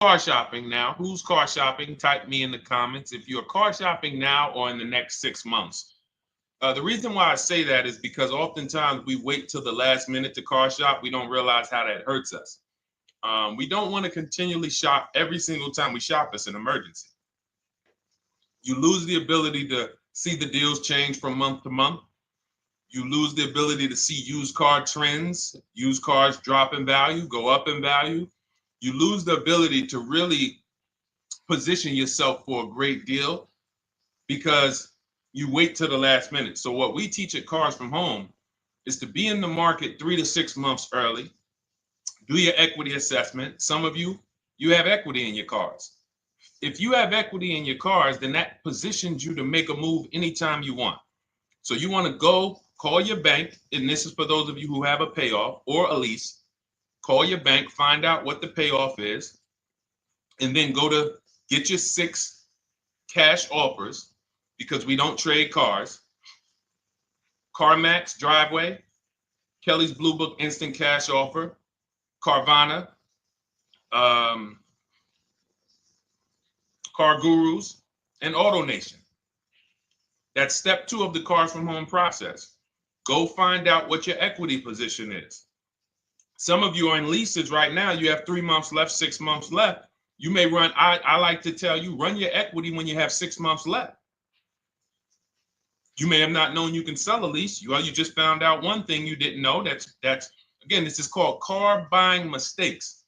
car shopping now? Who's car shopping? Type me in the comments if you're car shopping now or in the next 6 months. The reason why I say that is because oftentimes we wait till the last minute to car shop. We don't realize how that hurts us. We don't want to continually shop every single time we shop. It's an emergency. You lose the ability to see the deals change from month to month. You lose the ability to see used car trends, used cars drop in value, go up in value. You lose the ability to really position yourself for a great deal because you wait till the last minute. So what we teach at Cars from Home is to be in the market 3 to 6 months early. Do your equity assessment. Some of you have equity in your cars. If you have equity in your cars, then that positions you to make a move anytime you want. So you want to go call your bank, and this is for those of you who have a payoff or a lease. Call your bank, find out what the payoff is, and then go to get your 6 cash offers, because we don't trade cars. CarMax Driveway, Kelly's Blue Book Instant Cash Offer, Carvana, Car Gurus, and AutoNation. That's step 2 of the Cars from Home process. Go find out what your equity position is. Some of you are in leases right now. You have 3 months left, 6 months left. You may run, I like to tell you, run your equity when you have 6 months left. You may have not known you can sell a lease. You just found out one thing you didn't know. That's again, this is called car buying mistakes.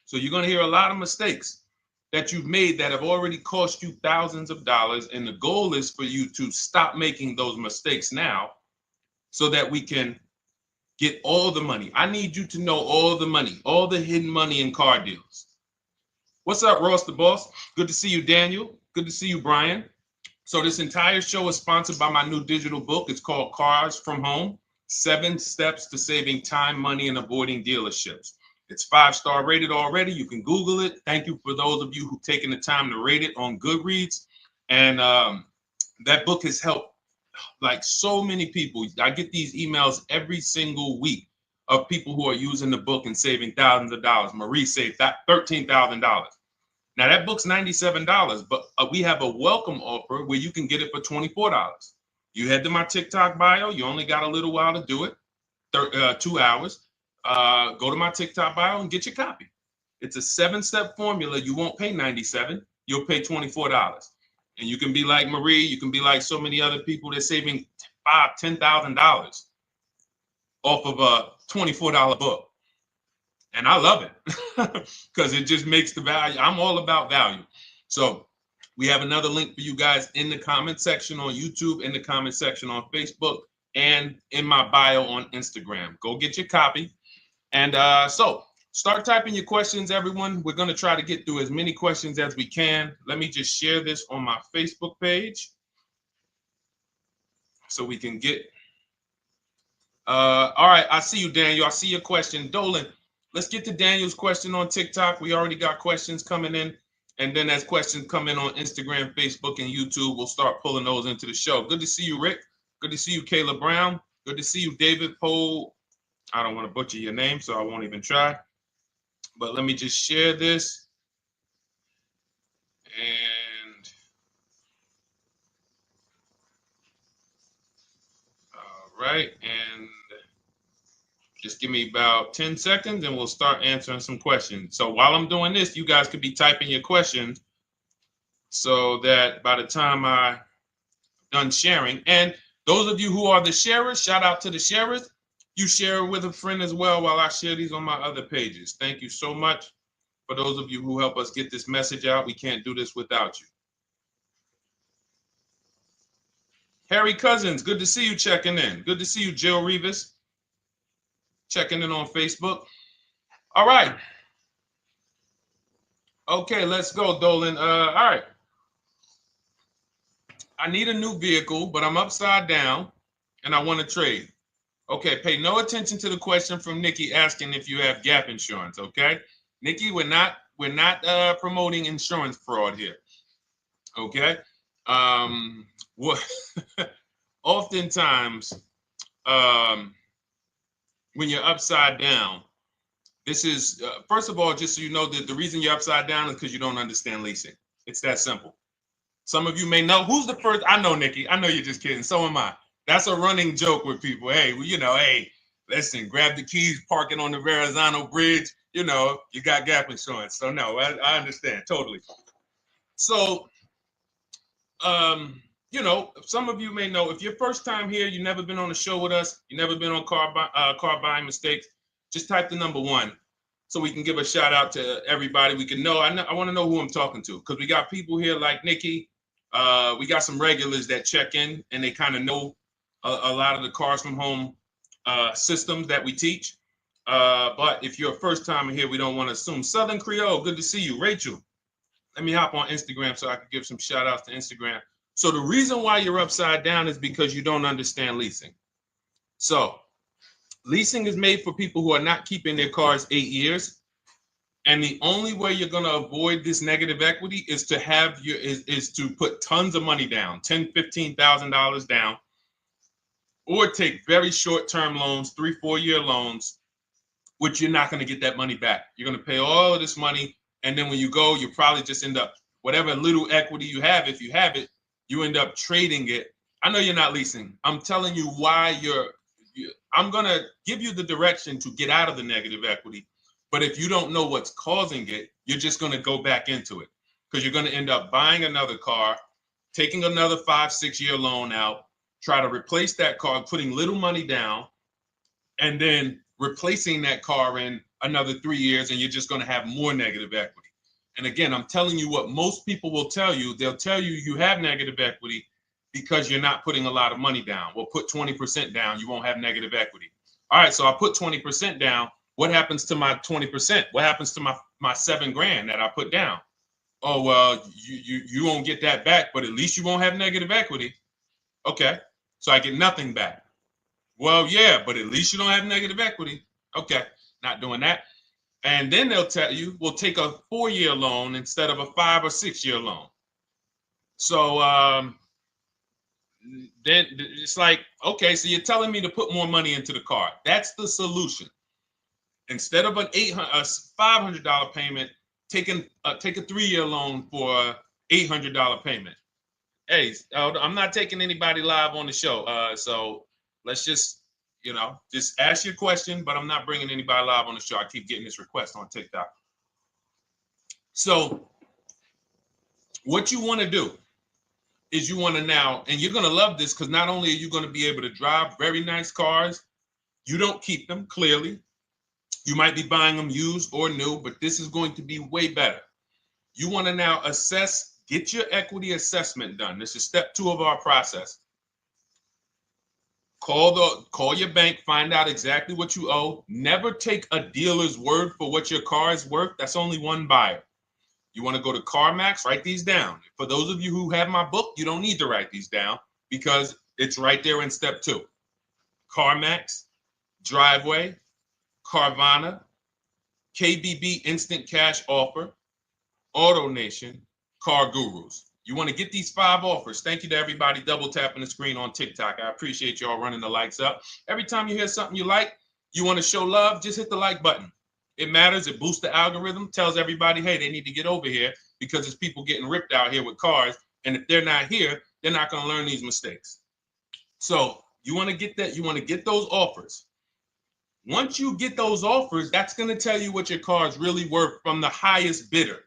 So you're going to hear a lot of mistakes that you've made that have already cost you thousands of dollars. And the goal is for you to stop making those mistakes now so that we can get all the money. I need you to know all the money, all the hidden money in car deals. What's up, Ross the Boss? Good to see you, Daniel. Good to see you, Brian. So this entire show is sponsored by my new digital book. It's called Cars from Home, 7 Steps to Saving Time, Money, and Avoiding Dealerships. It's 5-star rated already. You can Google it. Thank you for those of you who've taken the time to rate it on Goodreads. And that book has helped like so many people. I get these emails every single week of people who are using the book and saving thousands of dollars. Marie saved $13,000. Now that book's $97, but we have a welcome offer where you can get it for $24. You head to my TikTok bio. You only got a little while to do it, 2 hours. Go to my TikTok bio and get your copy. It's a 7-step formula. You won't pay $97. You'll pay $24. And you can be like Marie. You can be like so many other people. They're saving $5,000, $10,000 off of a $24 book. And I love it because it just makes the value. I'm all about value. So we have another link for you guys in the comment section on YouTube, in the comment section on Facebook, and in my bio on Instagram. Go get your copy. And so start typing your questions, everyone. We're going to try to get through as many questions as we can. Let me just share this on my Facebook page so we can get. All right. I see you, Daniel. I see your question. Dolan, let's get to Daniel's question on TikTok. We already got questions coming in. And then as questions come in on Instagram, Facebook, and YouTube, we'll start pulling those into the show. Good to see you, Rick. Good to see you, Kayla Brown. Good to see you, David Poe. I don't want to butcher your name, so I won't even try. But let me just share this. And all right. And just give me about 10 seconds and we'll start answering some questions. So while I'm doing this, you guys could be typing your questions so that by the time I'm done sharing, and those of you who are the sharers, shout out to the sharers. You share it with a friend as well while I share these on my other pages. Thank you so much for those of you who help us get this message out. We can't do this without you. Harry Cousins, good to see you checking in. Good to see you, Jill Rivas, checking in on Facebook. All right. Okay, let's go, Dolan. All right. I need a new vehicle, but I'm upside down and I want to trade. Okay, pay no attention to the question from Nikki asking if you have gap insurance, okay? Nikki, we're not promoting insurance fraud here, okay? What oftentimes when you're upside down, This is, first of all, just so you know, that the reason you're upside down is because you don't understand leasing. It's that simple. Some of you may know who's the first. I know, Nikki. I know you're just kidding. So am I. That's a running joke with people. Hey, well, hey, listen, grab the keys, parking on the Verrazano Bridge. You got gap insurance. So no, I understand totally. So, some of you may know, if you're first time here, you've never been on a show with us, you've never been on car buying mistakes, just type the number 1 so we can give a shout out to everybody. We can know. I want to know who I'm talking to, because we got people here like Nikki. We got some regulars that check in and they kind of know a lot of the Cars from Home systems that we teach. But if you're a first timer here, we don't want to assume. Southern Creole, good to see you. Rachel, let me hop on Instagram so I can give some shout outs to Instagram. So the reason why you're upside down is because you don't understand leasing. So leasing is made for people who are not keeping their cars 8 years. And the only way you're going to avoid this negative equity is to is to put tons of money down, $10,000, $15,000 down, or take very short-term loans, 3-4 year loans, which you're not going to get that money back. You're going to pay all of this money, and then when you go, you probably just end up, whatever little equity you have, if you have it, you end up trading it. I know you're not leasing. I'm telling you why I'm going to give you the direction to get out of the negative equity. But if you don't know what's causing it, you're just going to go back into it, because you're going to end up buying another car, taking another 5-6 year loan out, try to replace that car, putting little money down, and then replacing that car in another 3 years, and you're just going to have more negative equity. And again, I'm telling you what most people will tell you. They'll tell you you have negative equity because you're not putting a lot of money down. Well, put 20% down, you won't have negative equity. All right, so I put 20% down. What happens to my 20%? What happens to my $7,000 that I put down? Oh, well, you won't get that back, but at least you won't have negative equity. Okay, so I get nothing back. Well, yeah, but at least you don't have negative equity. Okay, not doing that. And then they'll tell you, we'll take a 4-year loan instead of a 5 or 6 year loan. So then it's like, okay, so you're telling me to put more money into the car. That's the solution. Instead of a $500 payment, take a 3-year loan for a $800 payment. Hey, I'm not taking anybody live on the show. So let's just ask your question, but I'm not bringing anybody live on the show. I keep getting this request on TikTok. So what you want to do is you want to now, and you're going to love this, because not only are you going to be able to drive very nice cars, you don't keep them, clearly. You might be buying them used or new, but this is going to be way better. You want to now assess, get your equity assessment done. This is step 2 of our process. Call your bank, find out exactly what you owe. Never take a dealer's word for what your car is worth. That's only one buyer. You want to go to CarMax, write these down. For those of you who have my book, you don't need to write these down because it's right there in step 2. CarMax, Driveway, Carvana, KBB Instant Cash Offer, AutoNation, Car Gurus. You want to get these 5 offers. Thank you to everybody double tapping the screen on TikTok. I appreciate y'all running the likes up. Every time you hear something you like, you want to show love, just hit the like button. It matters. It boosts the algorithm, tells everybody, hey, they need to get over here because there's people getting ripped out here with cars. And if they're not here, they're not going to learn these mistakes. So you want to get that. You want to get those offers. Once you get those offers, that's going to tell you what your car is really worth from the highest bidder.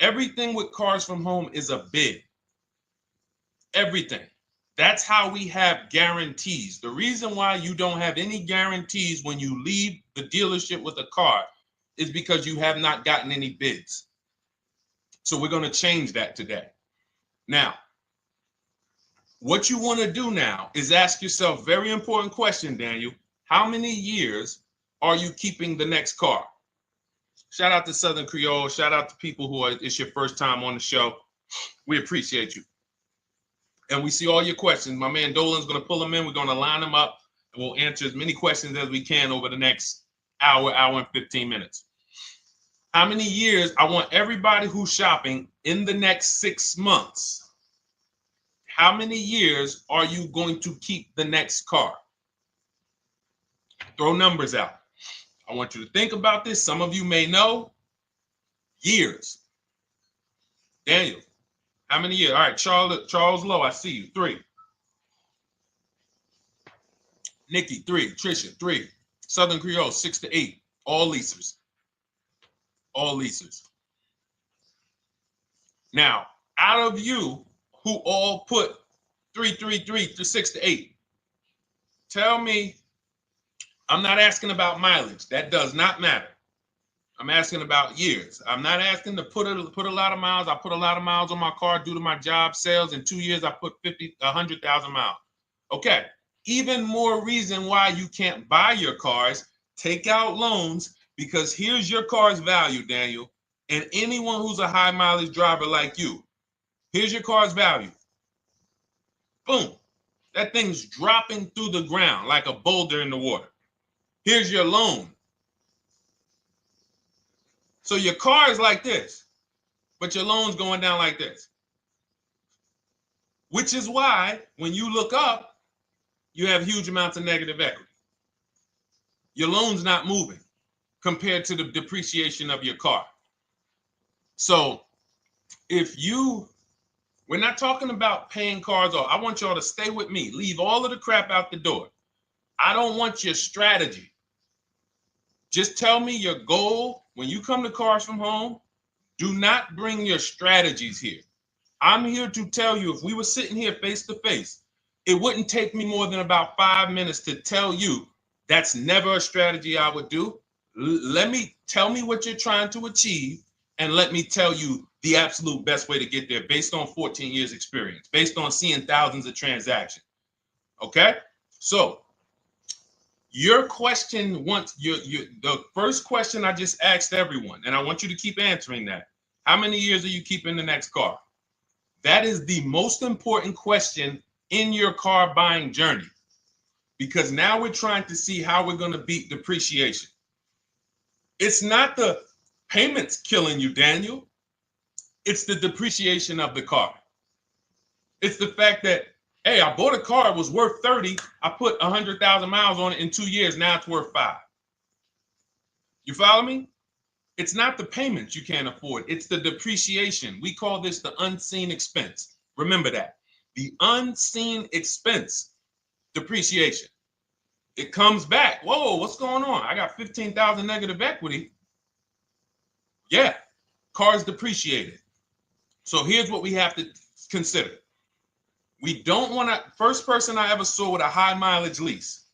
Everything with Cars from Home is a bid. Everything. That's how we have guarantees. The reason why you don't have any guarantees when you leave the dealership with a car is because you have not gotten any bids. So we're going to change that today. Now, what you want to do now is ask yourself, very important question, Daniel. How many years are you keeping the next car? Shout out to Southern Creole. Shout out to people who it's your first time on the show. We appreciate you. And we see all your questions. My man Dolan's going to pull them in. We're going to line them up, and we'll answer as many questions as we can over the next hour and 15 minutes. How many years? I want everybody who's shopping in the next 6 months. How many years are you going to keep the next car? Throw numbers out. I want you to think about this. Some of you may know. Years. Daniel, how many years? All right, Charles Lowe, I see you. 3. Nikki, 3. Trisha, 3. Southern Creole, 6 to 8. All leasers. All leasers. Now, out of you who all put 3 to 6 to 8, tell me, I'm not asking about mileage. That does not matter. I'm asking about years. I'm not asking to put a lot of miles. I put a lot of miles on my car due to my job sales. In 2 years, I put 100,000 miles. Okay. Even more reason why you can't buy your cars. Take out loans, because here's your car's value, Daniel. And anyone who's a high mileage driver like you, here's your car's value. Boom. That thing's dropping through the ground like a boulder in the water. Here's your loan. So your car is like this, but your loan's going down like this. Which is why when you look up, you have huge amounts of negative equity. Your loan's not moving compared to the depreciation of your car. So we're not talking about paying cars off. I want y'all to stay with me. Leave all of the crap out the door. I don't want your strategy. Just tell me your goal. When you come to Cars from Home, do not bring your strategies here. I'm here to tell you, if we were sitting here face to face, it wouldn't take me more than about 5 minutes to tell you that's never a strategy I would do. Tell me what you're trying to achieve, and let me tell you the absolute best way to get there based on 14 years experience, based on seeing thousands of transactions. Okay? So your question, the first question I just asked everyone, and I want you to keep answering that. How many years are you keeping the next car? That is the most important question in your car buying journey, because now we're trying to see how we're going to beat depreciation. It's not the payments killing you, Daniel. It's the depreciation of the car. It's the fact that, hey, I bought a car, it was worth 30. I put 100,000 miles on it in 2 years. Now it's worth 5. You follow me? It's not the payments you can't afford. It's the depreciation. We call this the unseen expense. Remember that. The unseen expense, depreciation. It comes back. Whoa, what's going on? I got 15,000 negative equity. Yeah, car's depreciated. So here's what we have to consider. We don't want to, first person I ever saw with a high mileage lease.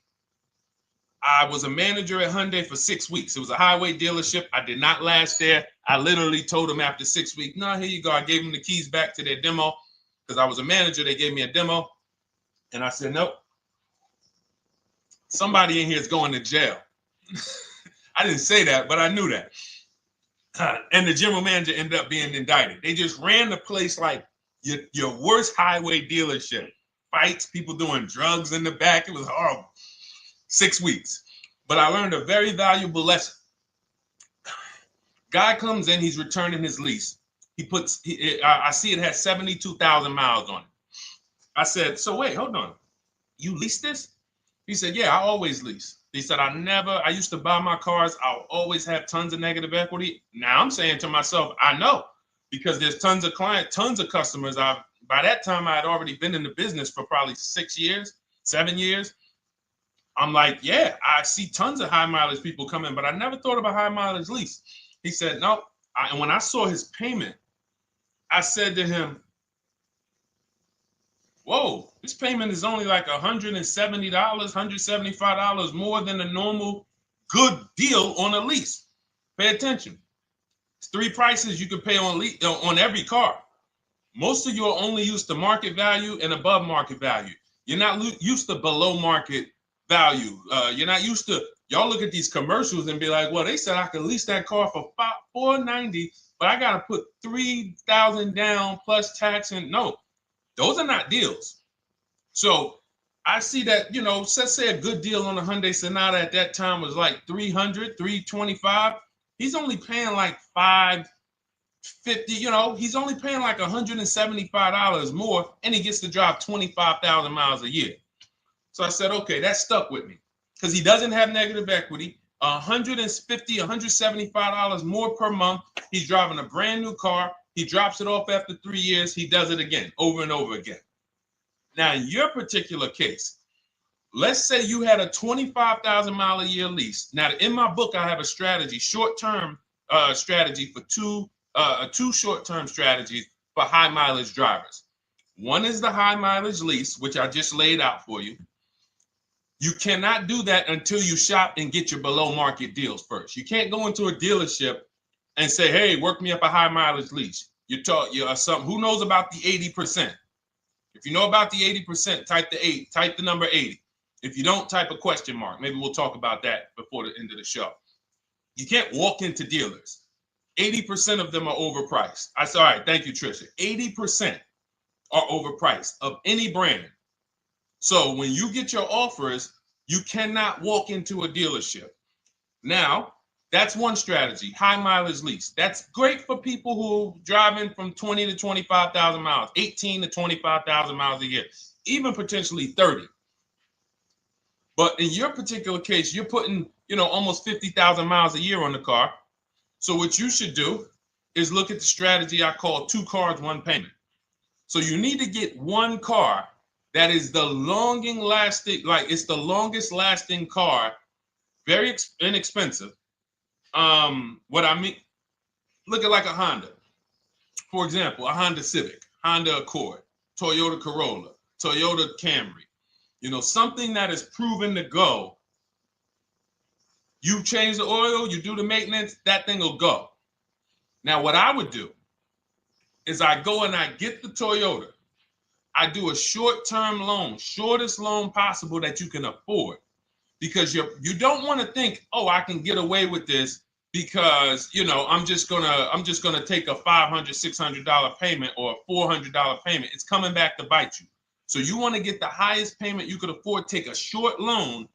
I was a manager at Hyundai for 6 weeks. It was a highway dealership. I did not last there. I literally told them after 6 weeks, no, here you go. I gave them the keys back to their demo because I was a manager. They gave me a demo. And I said, nope. Somebody in here is going to jail. I didn't say that, but I knew that. And the general manager ended up being indicted. They just ran the place like your worst highway dealership. Fights, people doing drugs in the back. It was horrible. 6 weeks. But I learned a very valuable lesson. Guy comes in, he's returning his lease. I see it has 72,000 miles on it. I said, so wait, hold on. You leased this? He said, yeah, I always lease. He said, I used to buy my cars. I'll always have tons of negative equity. Now I'm saying to myself, I know, because there's tons of clients, tons of customers. By that time, I had already been in the business for probably 6 years, 7 years. I'm like, yeah, I see tons of high mileage people come in, but I never thought of a high mileage lease. He said, no. And when I saw his payment, I said to him, whoa, this payment is only like $170, $175 more than a normal good deal on a lease. Pay attention. It's 3 prices you can pay on every car. Most of you are only used to market value and above market value. You're not used to below market value. You're not used to, y'all look at these commercials and be like, well, they said I could lease that car for $490, but I got to put $3,000 down plus tax. And no, those are not deals. So I see that, let's say a good deal on a Hyundai Sonata at that time was like $300, $325. He's only paying like $550, he's only paying like $175 more, and he gets to drive 25,000 miles a year. So I said, okay, that stuck with me because he doesn't have negative equity. $150, $175 more per month. He's driving a brand new car. He drops it off after 3 years. He does it again, over and over again. Now, in your particular case, let's say you had a 25,000 mile a year lease. Now, in my book, I have a strategy, short-term strategy for two short-term strategies for high mileage drivers. One is the high mileage lease, which I just laid out for you. You cannot do that until you shop and get your below market deals first. You can't go into a dealership and say, hey, work me up a high mileage lease. You're something. Who knows about the 80%? If you know about the 80%, type the number 80. If you don't, type a question mark. Maybe we'll talk about that before the end of the show. You can't walk into dealers. 80% of them are overpriced. I said, all right, thank you, Trisha. 80% are overpriced of any brand. So when you get your offers, you cannot walk into a dealership. Now, that's one strategy, high mileage lease. That's great for people who are driving from 20 to 25,000 miles, 18 to 25,000 miles a year, even potentially 30. But in your particular case, you're putting, almost 50,000 miles a year on the car. So what you should do is look at the strategy I call 2 cars, 1 payment. So you need to get one car that is the longest lasting car, very inexpensive. What I mean, look at like a Honda. For example, a Honda Civic, Honda Accord, Toyota Corolla, Toyota Camry. Something that is proven to go. You change the oil, you do the maintenance, that thing will go. Now, what I would do is I go and I get the Toyota. I do a short-term loan, shortest loan possible that you can afford, because you don't want to think, oh, I can get away with this because I'm just gonna take a $500, $600 payment or a $400 payment. It's coming back to bite you. So you want to get the highest payment you could afford, take a short loan,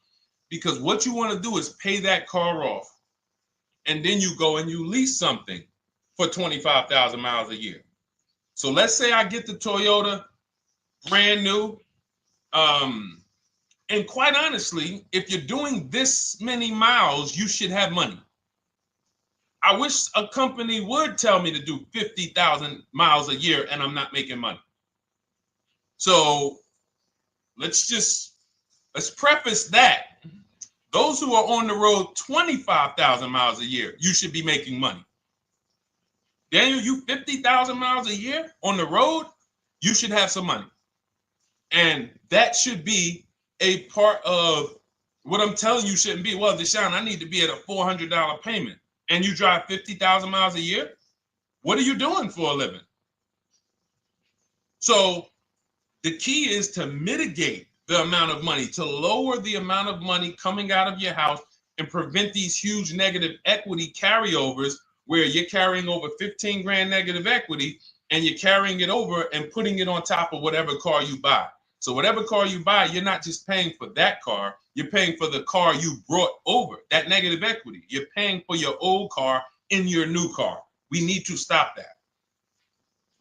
because what you want to do is pay that car off, and then you go and you lease something for 25,000 miles a year. So let's say I get the Toyota brand new. And quite honestly, if you're doing this many miles, you should have money. I wish a company would tell me to do 50,000 miles a year and I'm not making money. So let's preface that. Those who are on the road 25,000 miles a year, you should be making money. Daniel, you 50,000 miles a year on the road, you should have some money. And that should be a part of what I'm telling you shouldn't be. Well, Deshone, I need to be at a $400 payment. And you drive 50,000 miles a year? What are you doing for a living? So the key is to mitigate the amount of money, to lower the amount of money coming out of your house and prevent these huge negative equity carryovers where you're carrying over 15 grand negative equity and you're carrying it over and putting it on top of whatever car you buy. So whatever car you buy, you're not just paying for that car, you're paying for the car you brought over, that negative equity. You're paying for your old car in your new car. We need to stop that.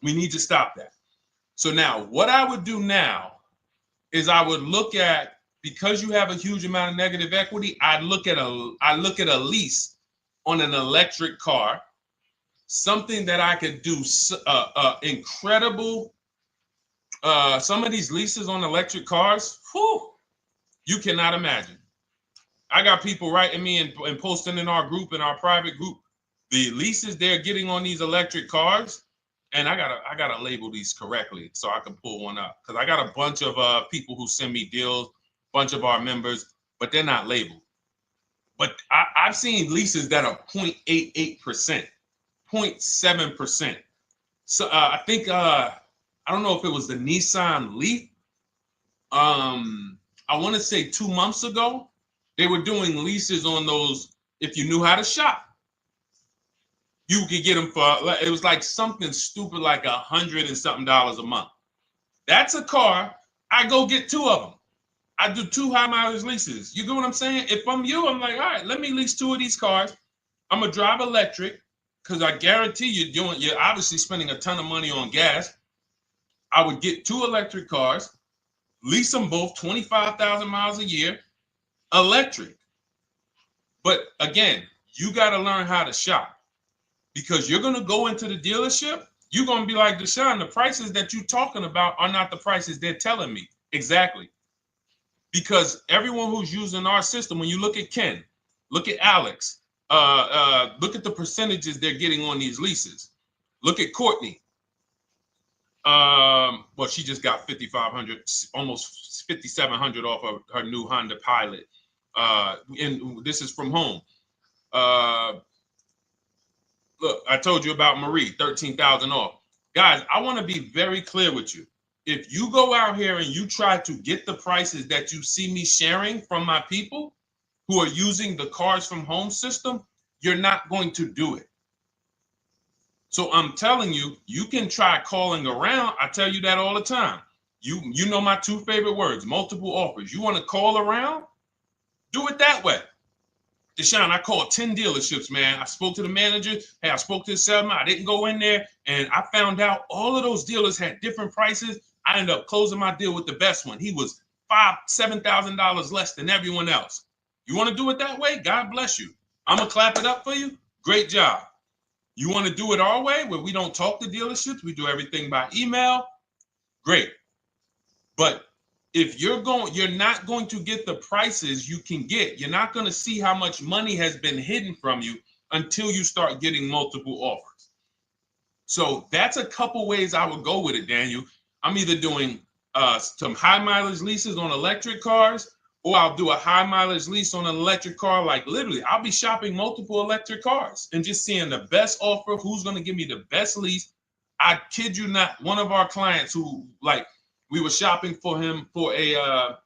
We need to stop that. So now what I would do now is I would look at, because you have a huge amount of negative equity, I look at a lease on an electric car, something that I could do incredible. Some of these leases on electric cars, you cannot imagine. I got people writing me and posting in our group, in our private group, the leases they're getting on these electric cars. And I gotta label these correctly so I can pull one up, because I got a bunch of people who send me deals, bunch of our members, but they're not labeled. But I've seen leases that are 0.88%, 0.7%. So I think I don't know if it was the Nissan Leaf. I want to say 2 months ago, they were doing leases on those. If you knew how to shop, you could get them for, it was like something stupid like $100 and something a month. That's a car. I go get 2 of them. I do 2 high mileage leases. You get what I'm saying? If I'm you, I'm like, all right, let me lease 2 of these cars. I'm gonna drive electric, because I guarantee you're obviously spending a ton of money on gas. I would get 2 electric cars, lease them both 25,000 miles a year, electric. But again, you got to learn how to shop, because you're going to go into the dealership. You're going to be like, Deshone, the prices that you're talking about are not the prices they're telling me. Exactly. Because everyone who's using our system, when you look at Ken, look at Alex, look at the percentages they're getting on these leases. Look at Courtney. Well, she just got 5,500, almost 5,700 off of her new Honda Pilot. And this is from home. Look, I told you about Marie, 13,000 off. Guys, I want to be very clear with you. If you go out here and you try to get the prices that you see me sharing from my people who are using the Cars from Home system, you're not going to do it. So I'm telling you, you can try calling around. I tell you that all the time. You know my two favorite words, multiple offers. You want to call around? Do it that way. Deshone, I called 10 dealerships, man. I spoke to the manager. Hey, I spoke to the salesman. I didn't go in there, and I found out all of those dealers had different prices. I ended up closing my deal with the best one. He was $7,000 less than everyone else. You want to do it that way? God bless you. I'm going to clap it up for you. Great job. You want to do it our way, where we don't talk to dealerships? We do everything by email? Great. But if you're not going to get the prices you can get. You're not going to see how much money has been hidden from you until you start getting multiple offers. So that's a couple ways I would go with it, Daniel. I'm either doing some high mileage leases on electric cars, or I'll do a high mileage lease on an electric car. Like literally, I'll be shopping multiple electric cars and just seeing the best offer, who's going to give me the best lease. I kid you not, one of our clients who, like, we were shopping for him for a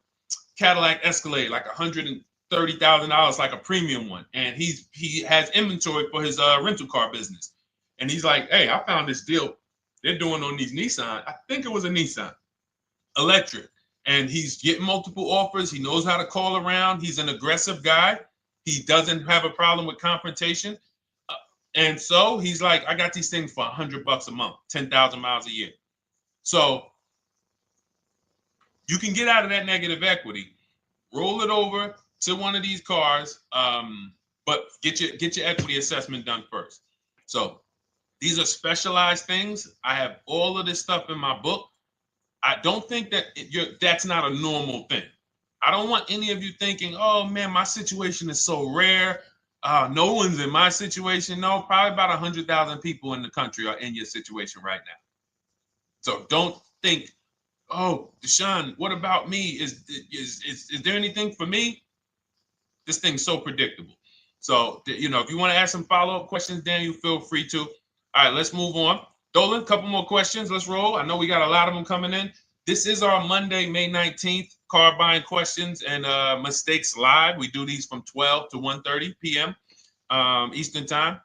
Cadillac Escalade, like $130,000, like a premium one. And he has inventory for his rental car business. And he's like, hey, I found this deal they're doing on these Nissan. I think it was a Nissan electric. And he's getting multiple offers. He knows how to call around. He's an aggressive guy. He doesn't have a problem with confrontation. And so he's like, I got these things for $100 a month, 10,000 miles a year. So you can get out of that negative equity, roll it over to one of these cars, but get your equity assessment done first. So these are specialized things. I have all of this stuff in my book. I don't think that that's not a normal thing. I don't want any of you thinking, oh man, my situation is so rare. No one's in my situation. No, probably about 100,000 people in the country are in your situation right now. So don't think, oh, Deshone, what about me? Is there anything for me? This thing's so predictable. So, if you want to ask some follow-up questions, Daniel, feel free to. All right, let's move on. Dolan, a couple more questions. Let's roll. I know we got a lot of them coming in. This is our Monday, May 19th, car buying questions and mistakes live. We do these from 12 to 1:30 p.m. Eastern time.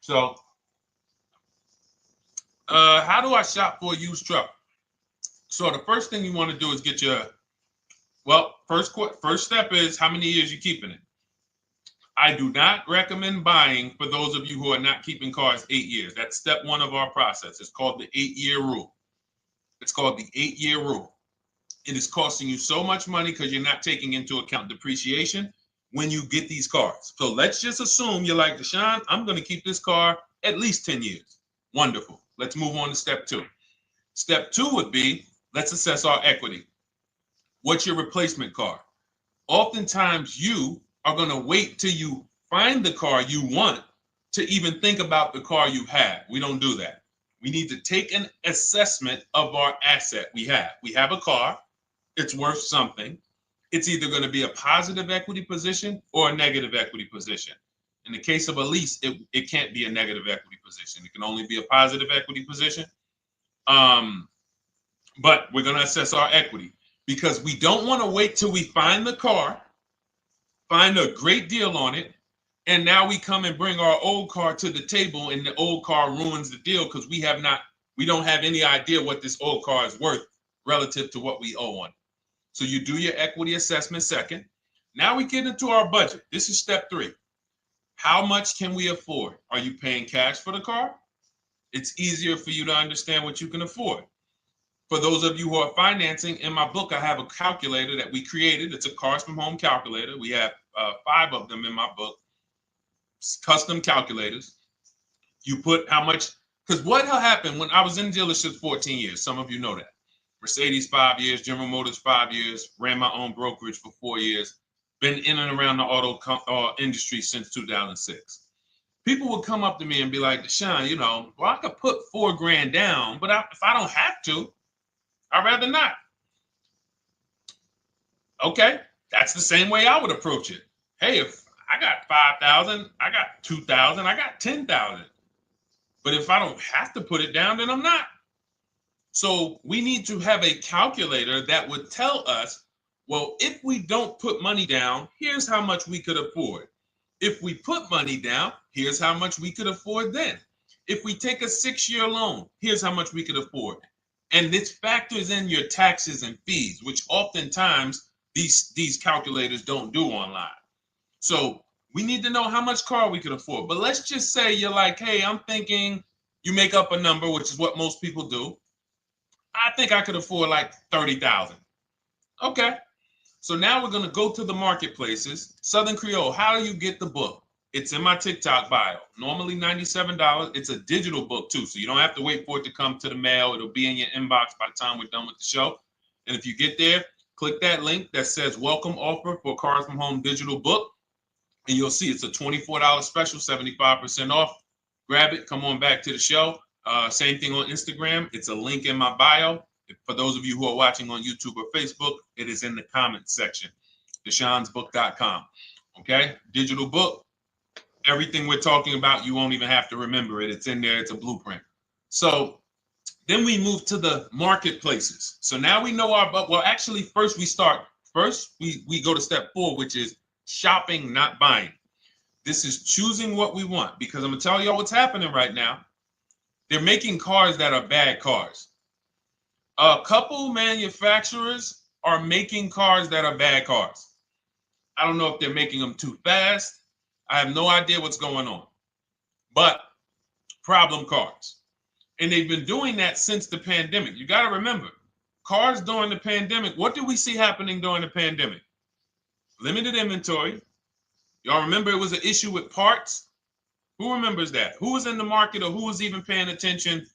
So, how do I shop for a used truck? So the first thing you want to do is get your, first step is how many years you keeping it. I do not recommend buying for those of you who are not keeping cars 8 years. That's step one of our process. It's called the 8-year rule. It's called the 8-year rule. It is costing you so much money because you're not taking into account depreciation when you get these cars. So let's just assume you're like, Deshone, I'm going to keep this car at least 10 years. Wonderful. Let's move on to step two. Step two would be, let's assess our equity. What's your replacement car? Oftentimes you are going to wait till you find the car you want to even think about the car you have. We don't do that. We need to take an assessment of our asset we have. We have a car. It's worth something. It's either going to be a positive equity position or a negative equity position. In the case of a lease, it can't be a negative equity position. It can only be a positive equity position. But we're going to assess our equity because we don't want to wait till we find the car, find a great deal on it, and now we come and bring our old car to the table and the old car ruins the deal because we don't have any idea what this old car is worth relative to what we owe on it. So you do your equity assessment second. Now we get into our budget. This is step three. How much can we afford? Are you paying cash for the car? It's easier for you to understand what you can afford. For those of you who are financing, in my book, I have a calculator that we created. It's a Cars from Home calculator. We have 5 of them in my book, custom calculators. You put how much, because what happened when I was in dealerships 14 years, some of you know that. Mercedes 5 years, General Motors 5 years, ran my own brokerage for 4 years, been in and around the auto industry since 2006. People would come up to me and be like, Deshone, you know, well, I could put $4,000 down, but if I don't have to, I'd rather not. Okay, that's the same way I would approach it. Hey, if I got 5,000, I got 2,000, I got 10,000. But if I don't have to put it down, then I'm not. So we need to have a calculator that would tell us, well, if we don't put money down, here's how much we could afford. If we put money down, here's how much we could afford then. If we take a 6-year loan, here's how much we could afford. And this factors in your taxes and fees, which oftentimes these calculators don't do online. So we need to know how much car we could afford. But let's just say you're like, hey, I'm thinking, you make up a number, which is what most people do. I think I could afford like 30,000. Okay. So now we're going to go to the marketplaces. Southern Creole, how do you get the book? It's in my TikTok bio. Normally $97. It's a digital book too, so you don't have to wait for it to come to the mail. It'll be in your inbox by the time we're done with the show. And if you get there, click that link that says welcome offer for Cars from Home digital book. And you'll see it's a $24 special, 75% off. Grab it. Come on back to the show. Same thing on Instagram. It's a link in my bio. For those of you who are watching on YouTube or Facebook, it is in the comments section, deshonesbook.com. Okay, digital book. Everything we're talking about, you won't even have to remember it. It's in there. It's a blueprint. So then we move to the marketplaces. So now we know well, actually, first we go to step 4, which is shopping, not buying. This is choosing what we want, because I'm going to tell y'all what's happening right now. They're making cars that are bad cars. A couple manufacturers are making cars that are bad cars. I don't know if they're making them too fast. I have no idea what's going on. But problem cars. And they've been doing that since the pandemic. You got to remember, cars during the pandemic, what did we see happening during the pandemic? Limited inventory. Y'all remember it was an issue with parts? Who remembers that? Who was in the market or who was even paying attention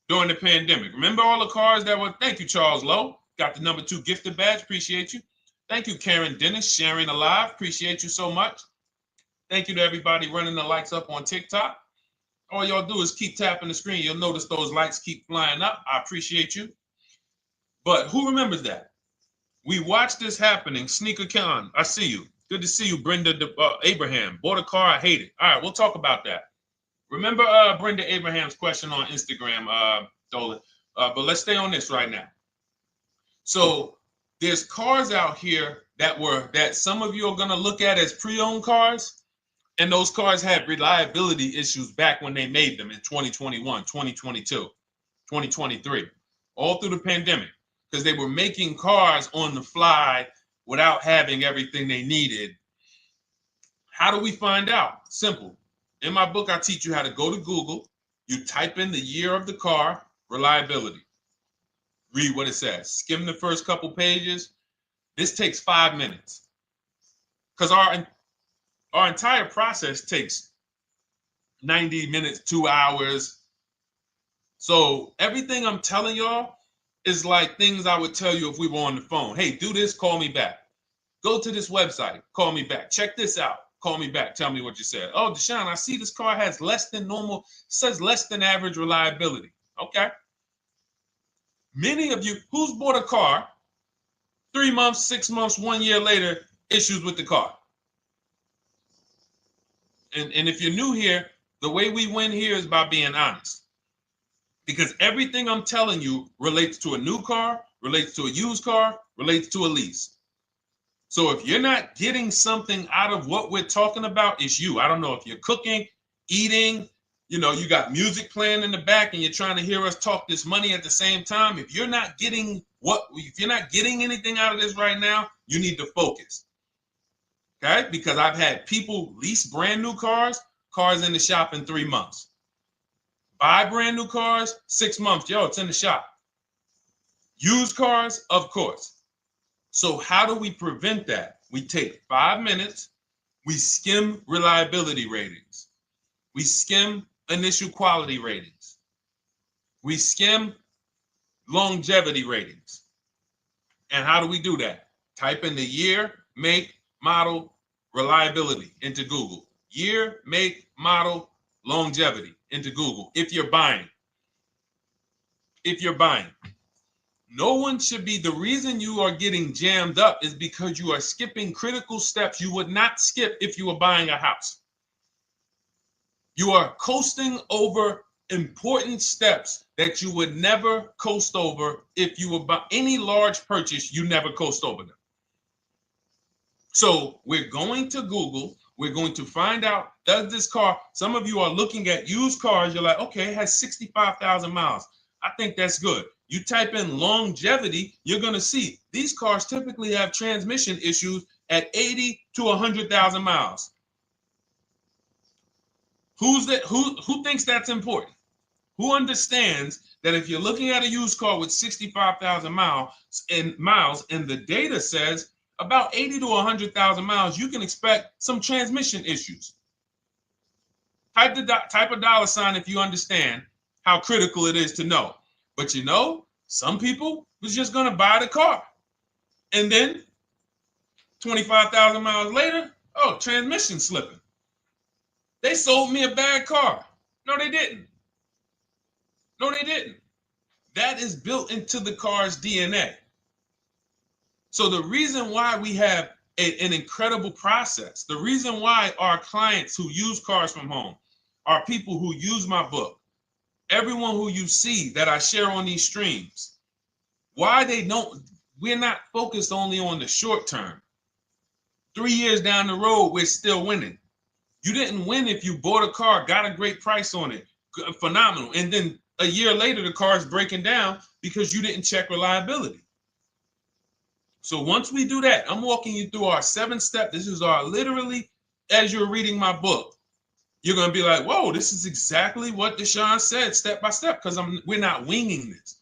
during the pandemic? Remember all the cars that were, thank you, Charles Lowe. Got the number 2 gifted badge. Appreciate you. Thank you, Karen Dennis, sharing alive. Appreciate you so much. Thank you to everybody running the lights up on TikTok. All y'all do is keep tapping the screen. You'll notice those lights keep flying up. I appreciate you. But who remembers that? We watched this happening. Sneaker Con, I see you. Good to see you, Brenda Abraham. Bought a car, I hate it. All right, we'll talk about that. Remember Brenda Abraham's question on Instagram, Dolan. But let's stay on this right now. So there's cars out here that some of you are going to look at as pre-owned cars. And those cars had reliability issues back when they made them in 2021, 2022, 2023, all through the pandemic, because they were making cars on the fly without having everything they needed. How do we find out? Simple. In my book, I teach you how to go to Google. You type in the year of the car, reliability. Read what it says. Skim the first couple pages. This takes 5 minutes. Because our entire process takes 90 minutes, 2 hours. So everything I'm telling y'all is like things I would tell you if we were on the phone. Hey, do this, call me back. Go to this website, call me back. Check this out, call me back. Tell me what you said. Oh, Deshone, I see this car has less than normal, says less than average reliability. Okay. Many of you, who's bought a car 3 months, 6 months, 1 year later, issues with the car? And if you're new here, the way we win here is by being honest. Because everything I'm telling you relates to a new car, relates to a used car, relates to a lease. So if you're not getting something out of what we're talking about, it's you. I don't know if you're cooking, eating, you got music playing in the back and you're trying to hear us talk this money at the same time. If you're not getting anything out of this right now, you need to focus. Okay? Because I've had people lease brand new cars in the shop in 3 months. Buy brand new cars, 6 months. Yo, it's in the shop. Used cars, of course. So how do we prevent that? We take 5 minutes We skim reliability ratings. We skim initial quality ratings. We skim longevity ratings. And how do we do that? Type in the year, make, model, reliability into Google. Year, make, model, longevity into Google. If you're buying. No one should be, the reason you are getting jammed up is because you are skipping critical steps you would not skip if you were buying a house. You are coasting over important steps that you would never coast over if you were buying any large purchase. You never coast over them. So we're going to Google. We're going to find out, does this car, some of you are looking at used cars. You're like, okay, it has 65,000 miles. I think that's good. You type in longevity, you're going to see these cars typically have transmission issues at 80 to 100,000 miles. Who thinks that's important? Who understands that if you're looking at a used car with 65,000 miles and the data says about 80 to 100,000 miles, you can expect some transmission issues. Type a dollar sign if you understand how critical it is to know. But you know, some people was just going to buy the car. And then 25,000 miles later, oh, transmission slipping. They sold me a bad car. No, they didn't. That is built into the car's DNA. So the reason why we have an incredible process, the reason why our clients who use cars from home are people who use my book, everyone who you see that I share on these streams, we're not focused only on the short term. 3 years down the road, we're still winning. You didn't win if you bought a car, got a great price on it, phenomenal. And then a year later, the car is breaking down because you didn't check reliability. So once we do that, I'm walking you through our 7-step. This is our literally, as you're reading my book, you're going to be like, whoa, this is exactly what Deshone said, step by step, because we're not winging this.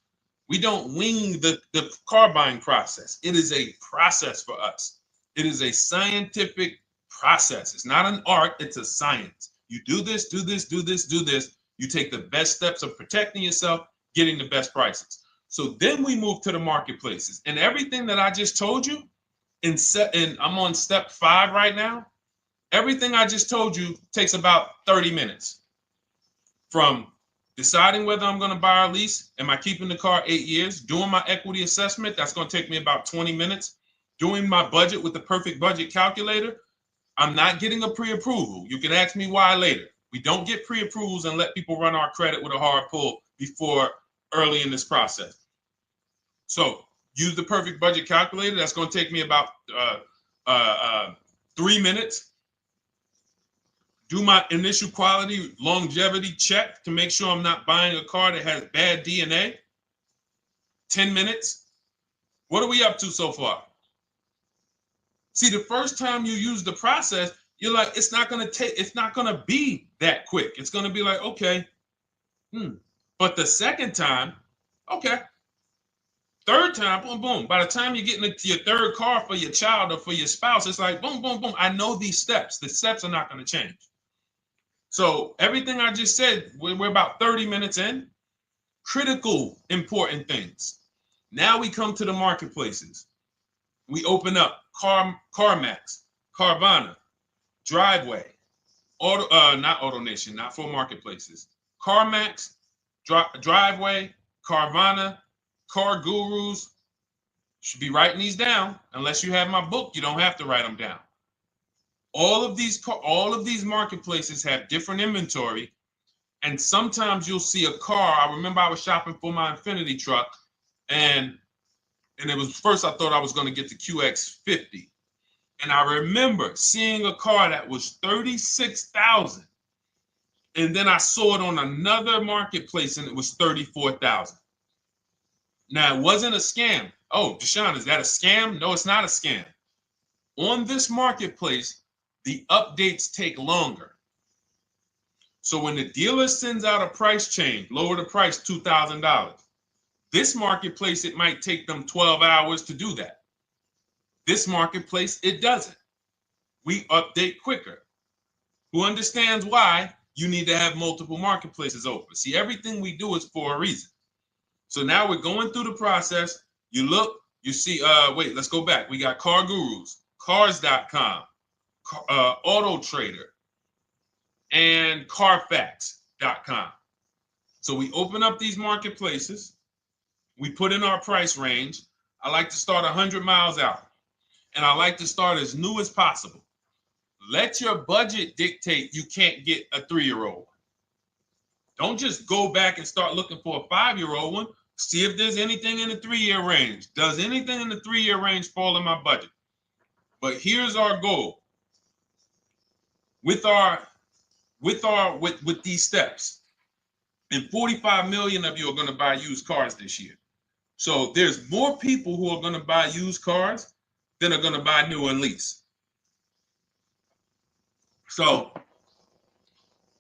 We don't wing the car buying process. It is a process for us. It is a scientific process. It's not an art, it's a science. You do this, do this, do this, do this. You take the best steps of protecting yourself, getting the best prices. So then we move to the marketplaces. And everything that I just told you, and I'm on step 5 right now, everything I just told you takes about 30 minutes. From deciding whether I'm going to buy or lease, am I keeping the car 8 years, doing my equity assessment, that's going to take me about 20 minutes, doing my budget with the perfect budget calculator. I'm not getting a pre-approval. You can ask me why later. We don't get pre-approvals and let people run our credit with a hard pull before early in this process. So use the perfect budget calculator. That's going to take me about 3 minutes. Do my initial quality longevity check to make sure I'm not buying a car that has bad DNA. 10 minutes. What are we up to so far? See, the first time you use the process, you're like, it's not going to be that quick. It's going to be like, okay. But the second time, okay. Third time, boom, boom. By the time you get into your third car for your child or for your spouse, it's like, boom, boom, boom. I know these steps. The steps are not going to change. So everything I just said, we're about 30 minutes in. Critical, important things. Now we come to the marketplaces. We open up CarMax, Carvana, Driveway, not AutoNation, not for marketplaces. CarMax, Driveway, Carvana, Car Gurus. Should be writing these down. Unless you have my book, you don't have to write them down. All of these marketplaces have different inventory, and sometimes you'll see a car. I remember I was shopping for my Infinity truck, and it was first I thought I was going to get the QX50, and I remember seeing a car that was $36,000, and then I saw it on another marketplace, and it was $34,000. Now it wasn't a scam. Oh, Deshone, is that a scam? No, it's not a scam. On this marketplace, the updates take longer. So when the dealer sends out a price change, lower the price $2,000. This marketplace, it might take them 12 hours to do that. This marketplace, it doesn't. we update quicker. Who understands why you need to have multiple marketplaces open? See, everything we do is for a reason. So now we're going through the process. You look, you see, wait, let's go back. We got Car Gurus, Cars.com, Auto Trader, and Carfax.com. So we open up these marketplaces. We put in our price range. I like to start 100 miles out, and I like to start as new as possible. Let your budget dictate you can't get a 3-year-old. Don't just go back and start looking for a 5-year-old one. See if there's anything in the 3-year range. Does anything in the 3-year range fall in my budget? But here's our goal. With these steps, and 45 million of you are going to buy used cars this year. So there's more people who are going to buy used cars than are going to buy new and lease. So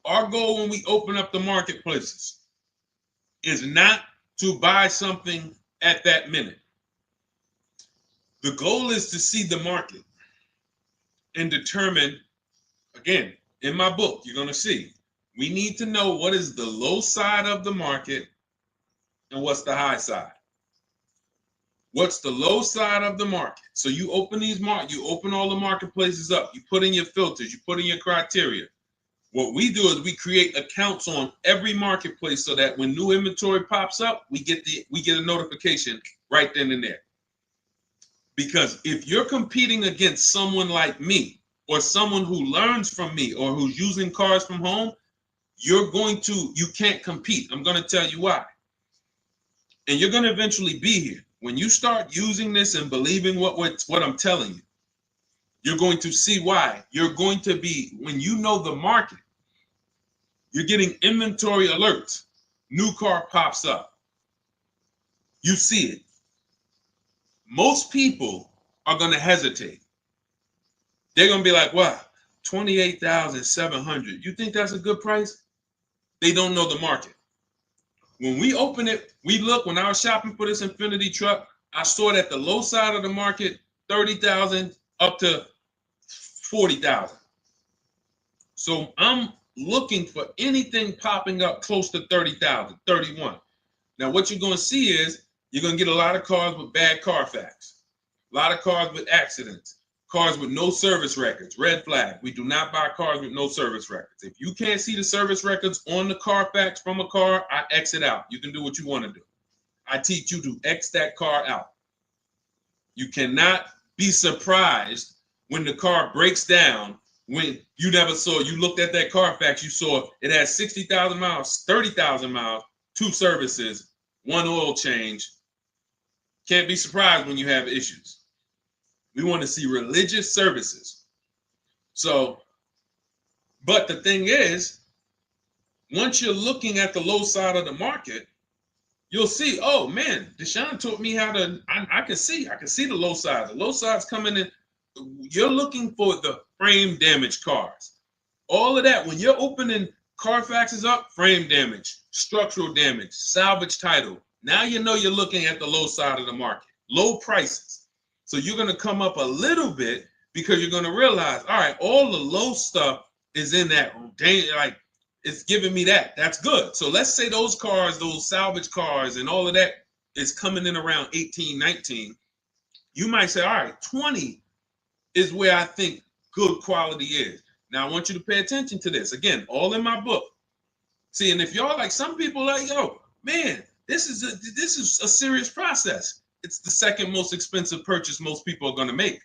our goal when we open up the marketplaces is not to buy something at that minute. The goal is to see the market and determine, again, in my book, you're going to see, we need to know what is the low side of the market and what's the high side. What's the low side of the market? So you open you open all the marketplaces up. You put in your filters. You put in your criteria. What we do is we create accounts on every marketplace so that when new inventory pops up, we get a notification right then and there. Because if you're competing against someone like me or someone who learns from me or who's using cars from home, you can't compete. I'm going to tell you why. And you're going to eventually be here. When you start using this and believing what I'm telling you, you're going to see why. You're going to be, when you know the market, you're getting inventory alerts. New car pops up. You see it. Most people are going to hesitate. They're going to be like, wow, $28,700. You think that's a good price? They don't know the market. When we open it, we look, when I was shopping for this Infiniti truck, I saw it at the low side of the market, $30,000 up to $40,000. So I'm looking for anything popping up close to $30,000, $31,000. Now what you're going to see is you're going to get a lot of cars with bad Carfax, a lot of cars with accidents, cars with no service records, red flag. We do not buy cars with no service records. If you can't see the service records on the Carfax from a car, I exit out. You can do what you want to do. I teach you to X that car out. You cannot be surprised when the car breaks down when you looked at that Carfax, you saw it has 60,000 miles, 30,000 miles, 2 services, 1 oil change. Can't be surprised when you have issues. We want to see religious services. So, but the thing is, once you're looking at the low side of the market, you'll see, oh man, Deshone taught me how to, I can see the low side. The low side's coming in. You're looking for the frame damage cars. All of that, when you're opening Carfaxes up, frame damage, structural damage, salvage title. Now you know you're looking at the low side of the market, low prices. So you're going to come up a little bit because you're going to realize, all right, all the low stuff is in that, like, it's giving me that. That's good. So let's say those cars, those salvage cars and all of that is coming in around 18, 19. You might say, all right, 20 is where I think good quality is. Now I want you to pay attention to this. Again, all in my book. See, and if y'all like, some people like, yo, man, this is a serious process. It's the second most expensive purchase most people are going to make.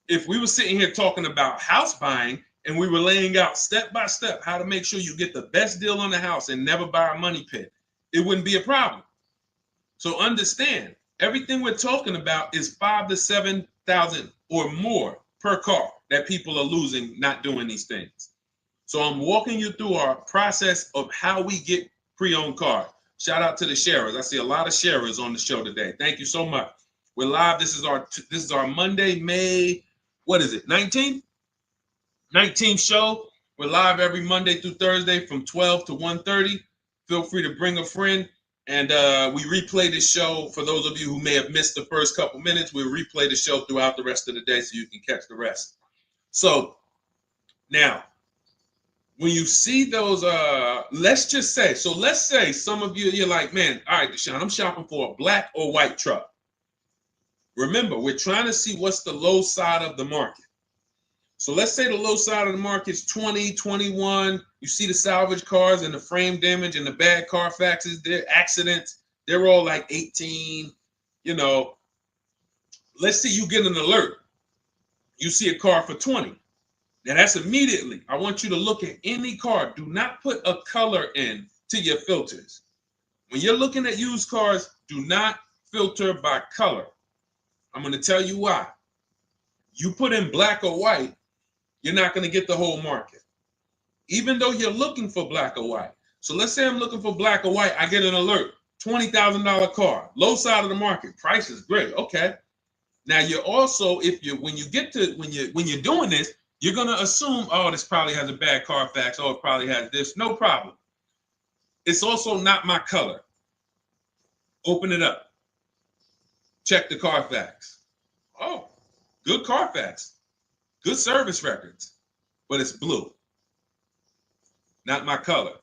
If we were sitting here talking about house buying and we were laying out step by step how to make sure you get the best deal on the house and never buy a money pit, it wouldn't be a problem. So understand, everything we're talking about is 5,000 to 7,000 or more per car that people are losing not doing these things. So I'm walking you through our process of how we get pre-owned cars. Shout out to the sharers. I see a lot of sharers on the show today. Thank you so much. We're live. This is our Monday, May, what is it, 19th? 19th show. We're live every Monday through Thursday from 12 to 1:30. Feel free to bring a friend. And we replay this show. For those of you who may have missed the first couple minutes, we'll replay the show throughout the rest of the day so you can catch the rest. So now, when you see those, let's say some of you, you're like, man, all right, Deshone, I'm shopping for a black or white truck. Remember, we're trying to see what's the low side of the market. So let's say the low side of the market is 20, 21. You see the salvage cars and the frame damage and the bad Carfaxes, their accidents, they're all like 18. You know, let's say you get an alert. You see a car for 20. Now that's immediately. I want you to look at any car. Do not put a color in to your filters. When you're looking at used cars, do not filter by color. I'm going to tell you why. You put in black or white, you're not going to get the whole market, even though you're looking for black or white. So let's say I'm looking for black or white. I get an alert, $20,000 car, low side of the market, price is great. Okay. Now you're also, when you're doing this, you're going to assume, oh, this probably has a bad Carfax. Oh, it probably has this. No problem. It's also not my color. Open it up. Check the Carfax. Oh, good Carfax. Good service records. But it's blue. Not my color.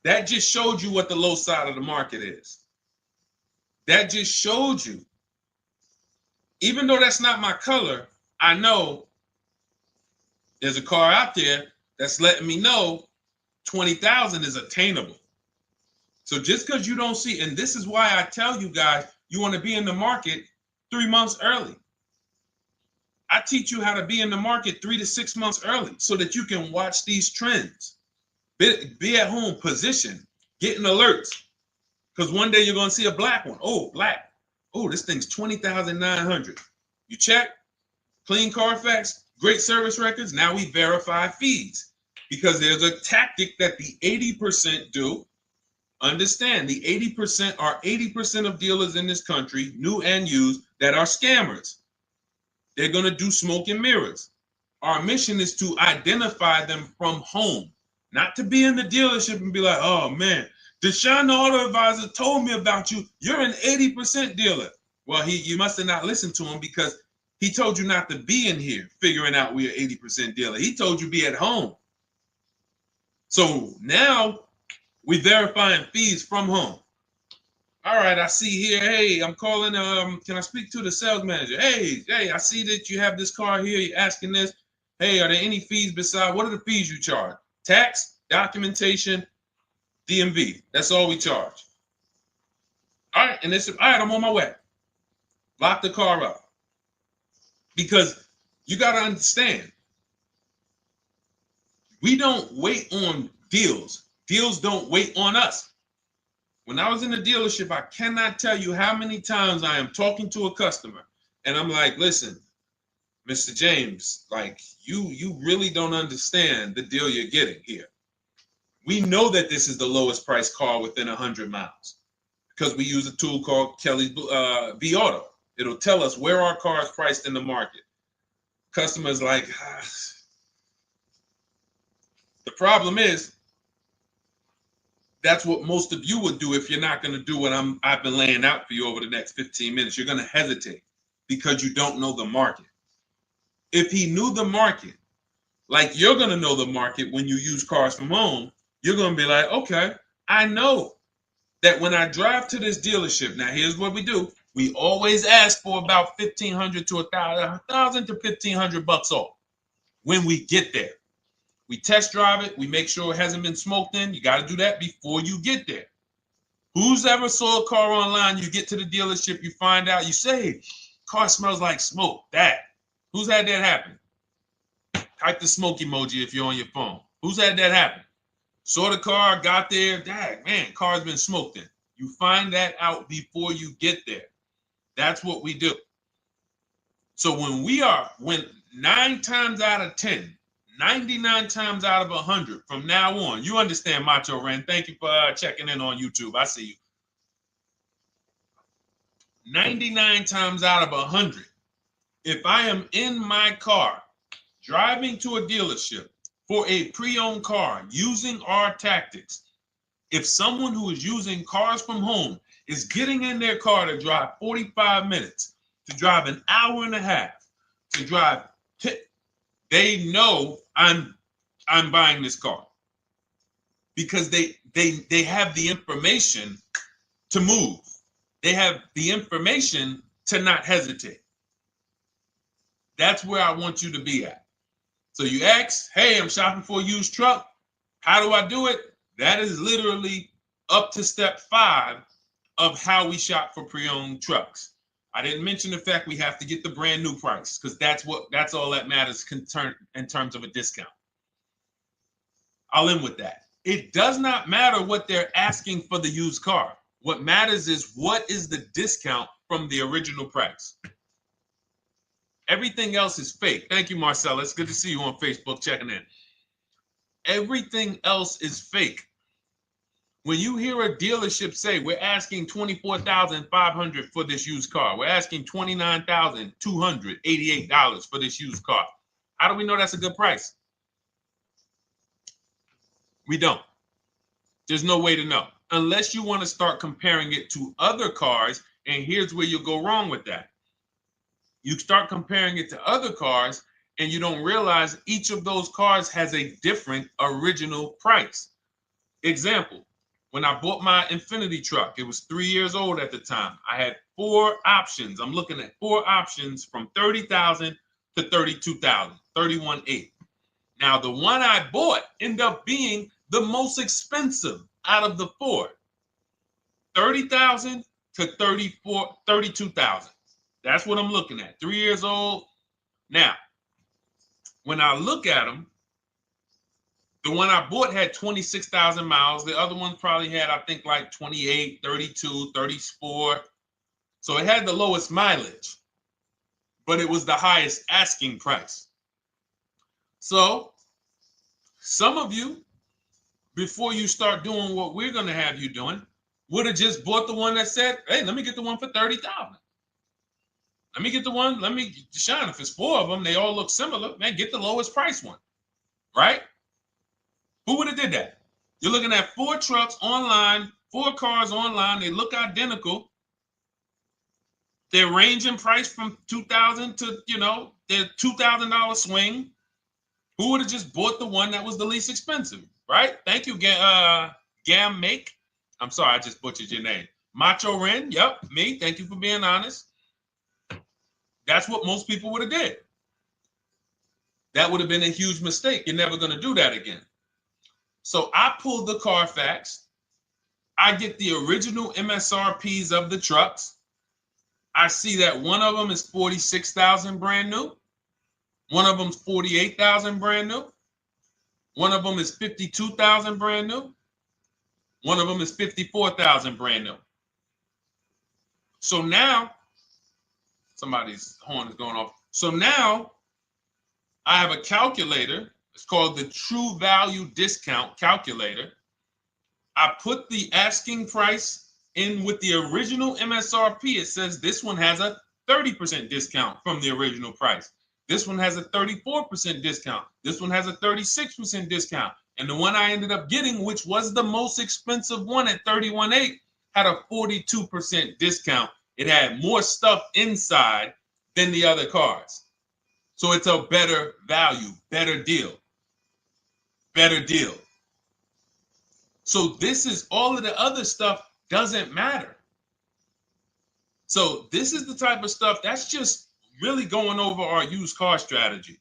That just showed you what the low side of the market is. That just showed you. Even though that's not my color, I know there's a car out there that's letting me know 20,000 is attainable. So just because you don't see, and this is why I tell you guys, you want to be in the market 3 months early. I teach you how to be in the market 3 to 6 months early so that you can watch these trends. Be at home, position, getting alerts. Because one day you're going to see a black one. Oh, black. Oh, this thing's 20,900. You check, clean Carfax, great service records. Now we verify fees because there's a tactic that the 80% do. Understand, the 80% are 80% of dealers in this country, new and used, that are scammers. They're going to do smoke and mirrors. Our mission is to identify them from home, not to be in the dealership and be like, oh man, Deshone the Auto Advisor told me about you. You're an 80% dealer. Well, you must have not listened to him because he told you not to be in here figuring out we're 80% dealer. He told you be at home. So now we're verifying fees from home. All right, I see here, hey, I'm calling, can I speak to the sales manager? Hey, I see that you have this car here, you're asking this. Hey, are there any fees besides, what are the fees you charge? Tax, documentation, DMV, that's all we charge. All right, and all right, I'm on my way. Lock the car up. Because you got to understand, we don't wait on deals. Deals don't wait on us. When I was in the dealership, I cannot tell you how many times I am talking to a customer and I'm like, listen, Mr. James, like you really don't understand the deal you're getting here. We know that this is the lowest price car within 100 miles because we use a tool called Kelly's V Auto. It'll tell us where our car is priced in the market. Customers like, the problem is, that's what most of you would do if you're not going to do what I've been laying out for you over the next 15 minutes. You're going to hesitate because you don't know the market. If he knew the market, like you're going to know the market when you use cars from home, you're going to be like, okay, I know that when I drive to this dealership, now here's what we do. We always ask for about $1,500 to $1,000 to $1,500 off when we get there. We test drive it. We make sure it hasn't been smoked in. You got to do that before you get there. Who's ever saw a car online? You get to the dealership, you find out, you say, car smells like smoke. That. Who's had that happen? Type the smoke emoji if you're on your phone. Who's had that happen? Saw the car, got there, dang, man, car's been smoked in. You find that out before you get there. That's what we do. So when 9 times out of 10, 99 times out of 100 from now on, you understand, Macho Ren. Thank you for checking in on YouTube. I see you. 99 times out of 100, if I am in my car driving to a dealership for a pre-owned car using our tactics, if someone who is using cars from home is getting in their car to drive 45 minutes, to drive an hour and a half, to drive they know I'm buying this car because they have the information to move. They have the information to not hesitate. That's where I want you to be at. So you ask, hey, I'm shopping for a used truck. How do I do it? That is literally up to step 5 of how we shop for pre-owned trucks. I didn't mention the fact we have to get the brand new price because that's all that matters in terms of a discount. I'll end with that. It does not matter what they're asking for the used car. What matters is what is the discount from the original price. Everything else is fake. Thank you, Marcella. It's good to see you on Facebook checking in. Everything else is fake. When you hear a dealership say, we're asking $24,500 for this used car, we're asking $29,288 for this used car, how do we know that's a good price? We don't. There's no way to know unless you want to start comparing it to other cars. And here's where you'll go wrong with that. You start comparing it to other cars and you don't realize each of those cars has a different original price. Example, when I bought my Infiniti truck, it was 3 years old at the time. I had 4 options. I'm looking at 4 options from $30,000 to $32,000, $31,800. Now, the one I bought ended up being the most expensive out of the 4. $30,000 to $32,000. That's what I'm looking at. 3 years old. Now, when I look at them, the one I bought had 26,000 miles. The other one probably had, I think, like 28, 32, 34. So it had the lowest mileage, but it was the highest asking price. So some of you, before you start doing what we're going to have you doing, would have just bought the one that said, hey, let me get the one for $30,000. Let me get the one, Deshone, if it's 4 of them, they all look similar, man, get the lowest price one, right? Who would have did that? You're looking at 4 trucks online, 4 cars online, they look identical. They range in price from $2,000 to, their $2,000 swing. Who would have just bought the one that was the least expensive, right? Thank you, Gam Make. I'm sorry, I just butchered your name. Macho Ren, yep, me. Thank you for being honest. That's what most people would have did. That would have been a huge mistake. You're never going to do that again. So I pulled the Carfax. I get the original MSRPs of the trucks. I see that one of them is $46,000 brand new. One of them's $48,000 brand new. One of them is $52,000 brand new. One of them is $54,000 brand new. So now, somebody's horn is going off. So now I have a calculator. It's called the True Value Discount Calculator. I put the asking price in with the original MSRP. It says this one has a 30% discount from the original price. This one has a 34% discount. This one has a 36% discount. And the one I ended up getting, which was the most expensive one at $31,800, had a 42% discount. It had more stuff inside than the other cars. So it's a better value, better deal. Better deal. So this is all of the other stuff doesn't matter. So this is the type of stuff that's just really going over our used car strategy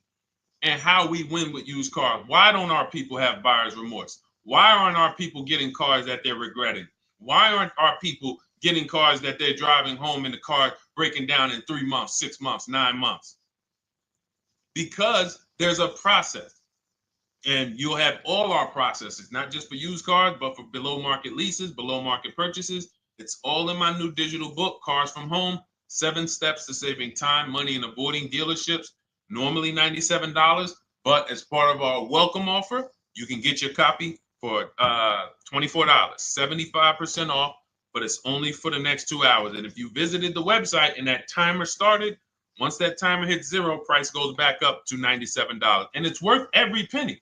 and how we win with used cars. Why don't our people have buyer's remorse? Why aren't our people getting cars that they're regretting? Why aren't our people getting cars that they're driving home and the car breaking down in 3 months, 6 months, 9 months? Because there's a process. And you'll have all our processes, not just for used cars, but for below market leases, below market purchases. It's all in my new digital book, Cars from Home, 7 Steps to Saving Time, Money, and Avoiding Dealerships. Normally $97, but as part of our welcome offer, you can get your copy for $24, 75% off, but it's only for the next 2 hours. And if you visited the website and that timer started, once that timer hits 0, price goes back up to $97. And it's worth every penny.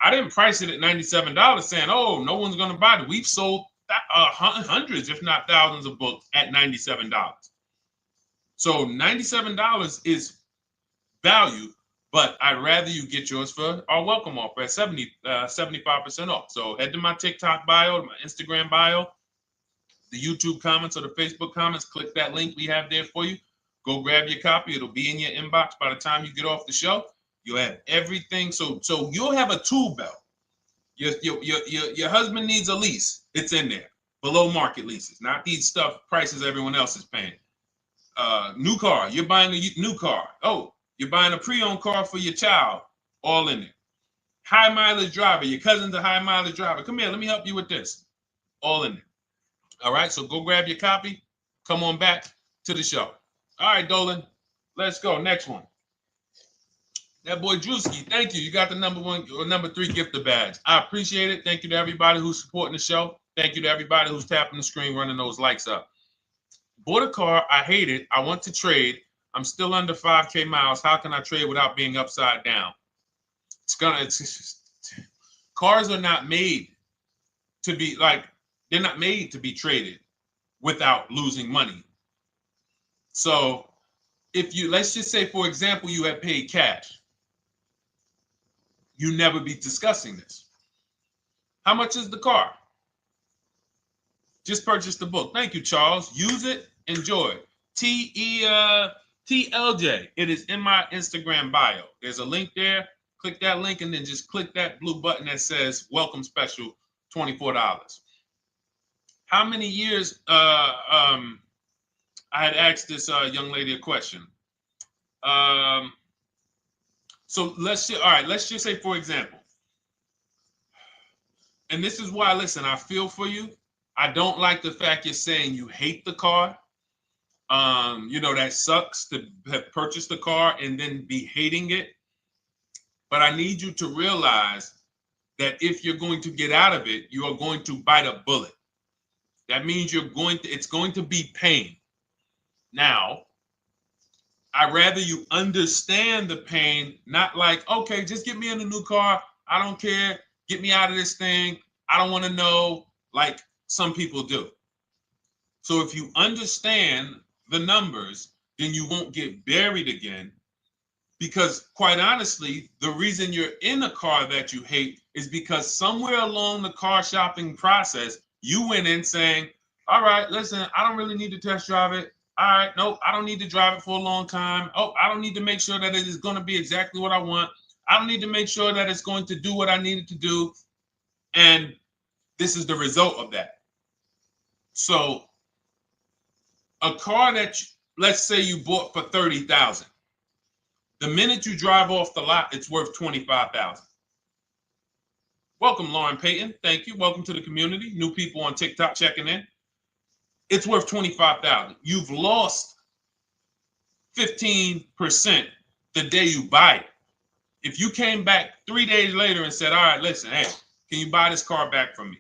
I didn't price it at $97 saying, oh, no one's going to buy it. We've sold hundreds, if not thousands of books at $97. So $97 is value, But I'd rather you get yours for our welcome offer at 75% off. So head to my TikTok bio, my Instagram bio, the YouTube comments or the Facebook comments. Click that link we have there for you. Go grab your copy. It'll be in your inbox by the time you get off the show. You'll have everything. So you'll have a tool belt. Your husband needs a lease. It's in there. Below market leases, not these stuff prices everyone else is paying. New car. You're buying a new car. Oh, you're buying a pre-owned car for your child. All in there. High mileage driver. Your cousin's a high mileage driver. Come here. Let me help you with this. All in there. All right. So go grab your copy. Come on back to the show. All right, Dolan. Let's go. Next one. That boy Drewski, thank you. You got the number 1 or number 3 gifter badge. I appreciate it. Thank you to everybody who's supporting the show. Thank you to everybody who's tapping the screen, running those likes up. Bought a car. I hate it. I want to trade. I'm still under 5K miles. How can I trade without being upside down? Cars are not made to be they're not made to be traded without losing money. So if you, let's just say, for example, you had paid cash, you never be discussing this. How much is the car? Just purchase the book. Thank you, Charles. Use it. Enjoy. TLJ. It is in my Instagram bio. There's a link there. Click that link and then just click that blue button that says welcome special, $24. How many years? I had asked this young lady a question. So let's just say, for example, and this is why, listen, I feel for you. I don't like the fact you're saying you hate the car. That sucks to have purchased the car and then be hating it. But I need you to realize that if you're going to get out of it, you are going to bite a bullet. That means it's going to be pain. Now, I'd rather you understand the pain, not like, okay, just get me in a new car. I don't care. Get me out of this thing. I don't want to know, like some people do. So if you understand the numbers, then you won't get buried again. Because quite honestly, the reason you're in a car that you hate is because somewhere along the car shopping process, you went in saying, all right, listen, I don't really need to test drive it. All right, nope, I don't need to drive it for a long time. Oh, I don't need to make sure that it is going to be exactly what I want. I don't need to make sure that it's going to do what I need it to do. And this is the result of that. So a car that, let's say you bought for $30,000. The minute you drive off the lot, it's worth $25,000. Welcome, Lauren Payton. Thank you. Welcome to the community. New people on TikTok checking in. It's worth $25,000. You've lost 15% the day you buy it. If you came back 3 days later and said, all right, listen, hey, can you buy this car back from me?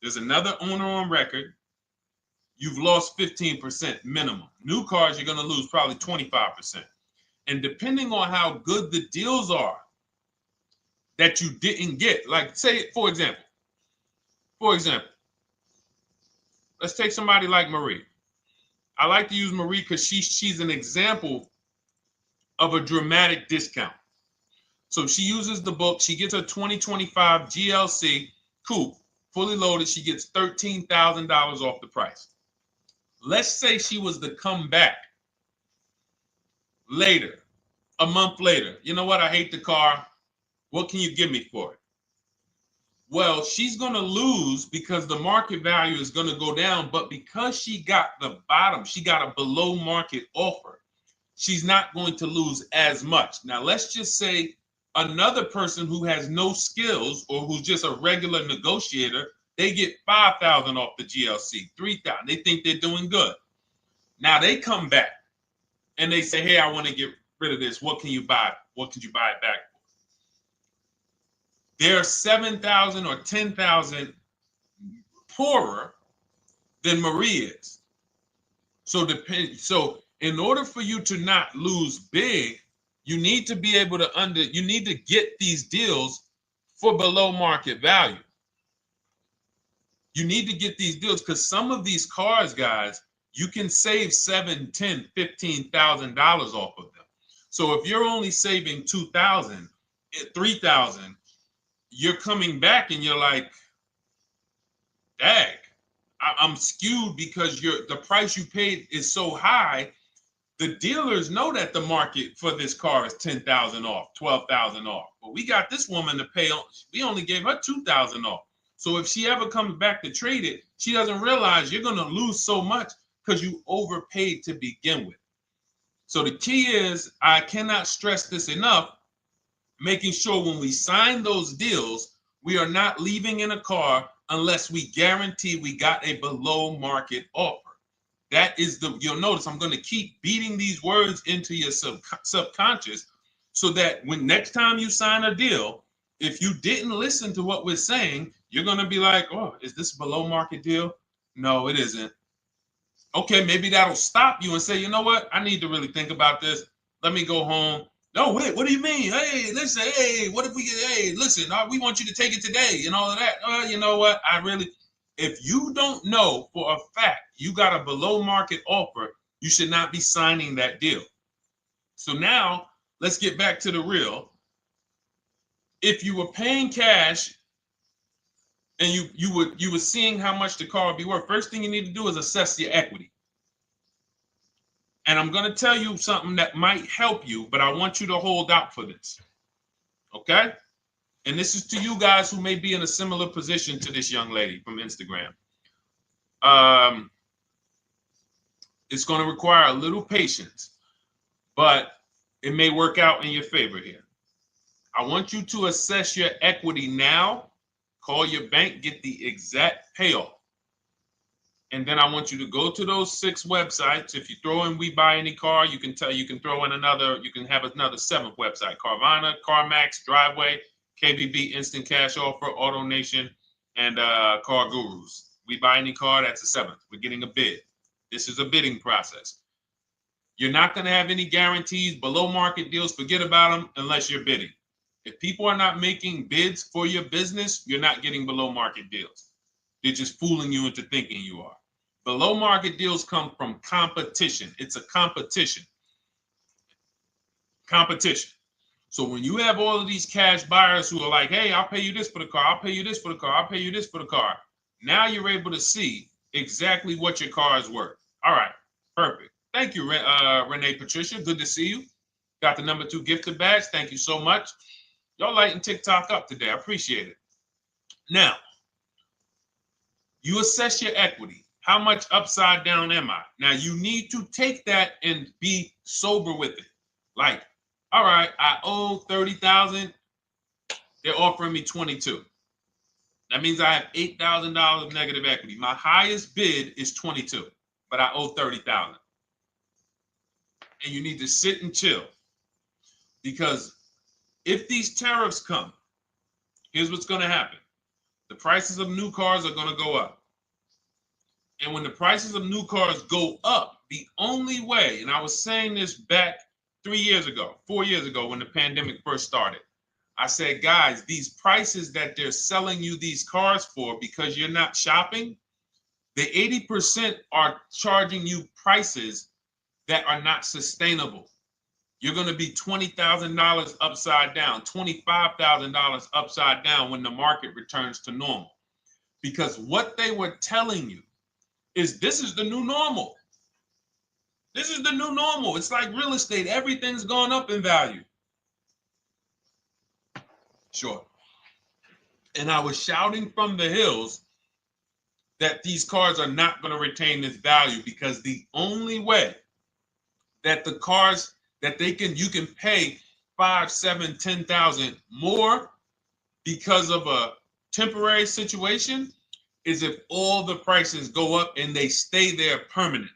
There's another owner on record. You've lost 15% minimum. New cars, you're going to lose probably 25%. And depending on how good the deals are that you didn't get, like say, for example, let's take somebody like Marie. I like to use Marie because she's an example of a dramatic discount. So she uses the book. She gets her 2025 GLC coupe, fully loaded. She gets $13,000 off the price. Let's say she was to come back later, a month later. You know what? I hate the car. What can you give me for it? Well, she's going to lose because the market value is going to go down. But because she got the bottom, she got a below market offer, she's not going to lose as much. Now, let's just say another person who has no skills or who's just a regular negotiator, they get $5,000 off the GLC, $3,000. They think they're doing good. Now they come back and they say, hey, I want to get rid of this. What can you buy? What could you buy it back for? They're 7,000 or 10,000 poorer than Marie is. So in order for you to not lose big, you need to be able to you need to get these deals for below market value. You need to get these deals because some of these cars, guys, you can save $7,000, $10,000, $15,000 off of them. So if you're only saving 2,000, 3,000, you're coming back and you're like, dag, I'm skewed because the price you paid is so high. The dealers know that the market for this car is 10,000 off, 12,000 off. But we got this woman to pay, we only gave her 2,000 off. So if she ever comes back to trade it, she doesn't realize you're going to lose so much because you overpaid to begin with. So the key is, I cannot stress this enough, making sure when we sign those deals, we are not leaving in a car unless we guarantee we got a below market offer. That is you'll notice I'm going to keep beating these words into your subconscious so that when next time you sign a deal, if you didn't listen to what we're saying, you're going to be like, oh, is this a below market deal? No, it isn't. Okay, maybe that'll stop you and say, you know what? I need to really think about this. Let me go home. No, wait, what do you mean? Hey, listen, hey, what if we get, hey, listen, we want you to take it today and all of that. You know what? If you don't know for a fact you got a below market offer, you should not be signing that deal. So now let's get back to the real. If you were paying cash and you were seeing how much the car would be worth, first thing you need to do is assess your equity. And I'm going to tell you something that might help you, but I want you to hold out for this. Okay? And this is to you guys who may be in a similar position to this young lady from Instagram. It's going to require a little patience, but it may work out in your favor here. I want you to assess your equity now, call your bank, get the exact payoff. And then I want you to go to those 6 websites. If you throw in We Buy Any Car, you can throw in you can have another 7th website: Carvana, CarMax, Driveway, KBB, Instant Cash Offer, AutoNation, and Car Gurus. We Buy Any Car, that's the 7th. We're getting a bid. This is a bidding process. You're not going to have any guarantees, below market deals, forget about them unless you're bidding. If people are not making bids for your business, you're not getting below market deals. They're just fooling you into thinking you are. Below market deals come from competition. It's a competition. Competition. So when you have all of these cash buyers who are like, hey, I'll pay you this for the car, I'll pay you this for the car, I'll pay you this for the car. Now you're able to see exactly what your car is worth. All right, perfect. Thank you, Renee Patricia. Good to see you. Got the number 2 gifted badge. Thank you so much. Y'all lighting TikTok up today. I appreciate it. Now, you assess your equity. How much upside down am I? Now, you need to take that and be sober with it. Like, all right, I owe 30,000. They're offering me 22. That means I have $8,000 of negative equity. My highest bid is 22, but I owe 30,000. And you need to sit and chill, because if these tariffs come, here's what's going to happen. The prices of new cars are going to go up. And when the prices of new cars go up, the only way, and I was saying this back 4 years ago, when the pandemic first started, I said, guys, these prices that they're selling you these cars for because you're not shopping, the 80% are charging you prices that are not sustainable. You're going to be $20,000 upside down, $25,000 upside down when the market returns to normal. Because what they were telling you is this is the new normal. This is the new normal. It's like real estate. Everything's gone up in value. Sure. And I was shouting from the hills that these cars are not going to retain this value, because the only way that the cars that you can pay 5, 7, 10,000 more because of a temporary situation is if all the prices go up and they stay there permanently.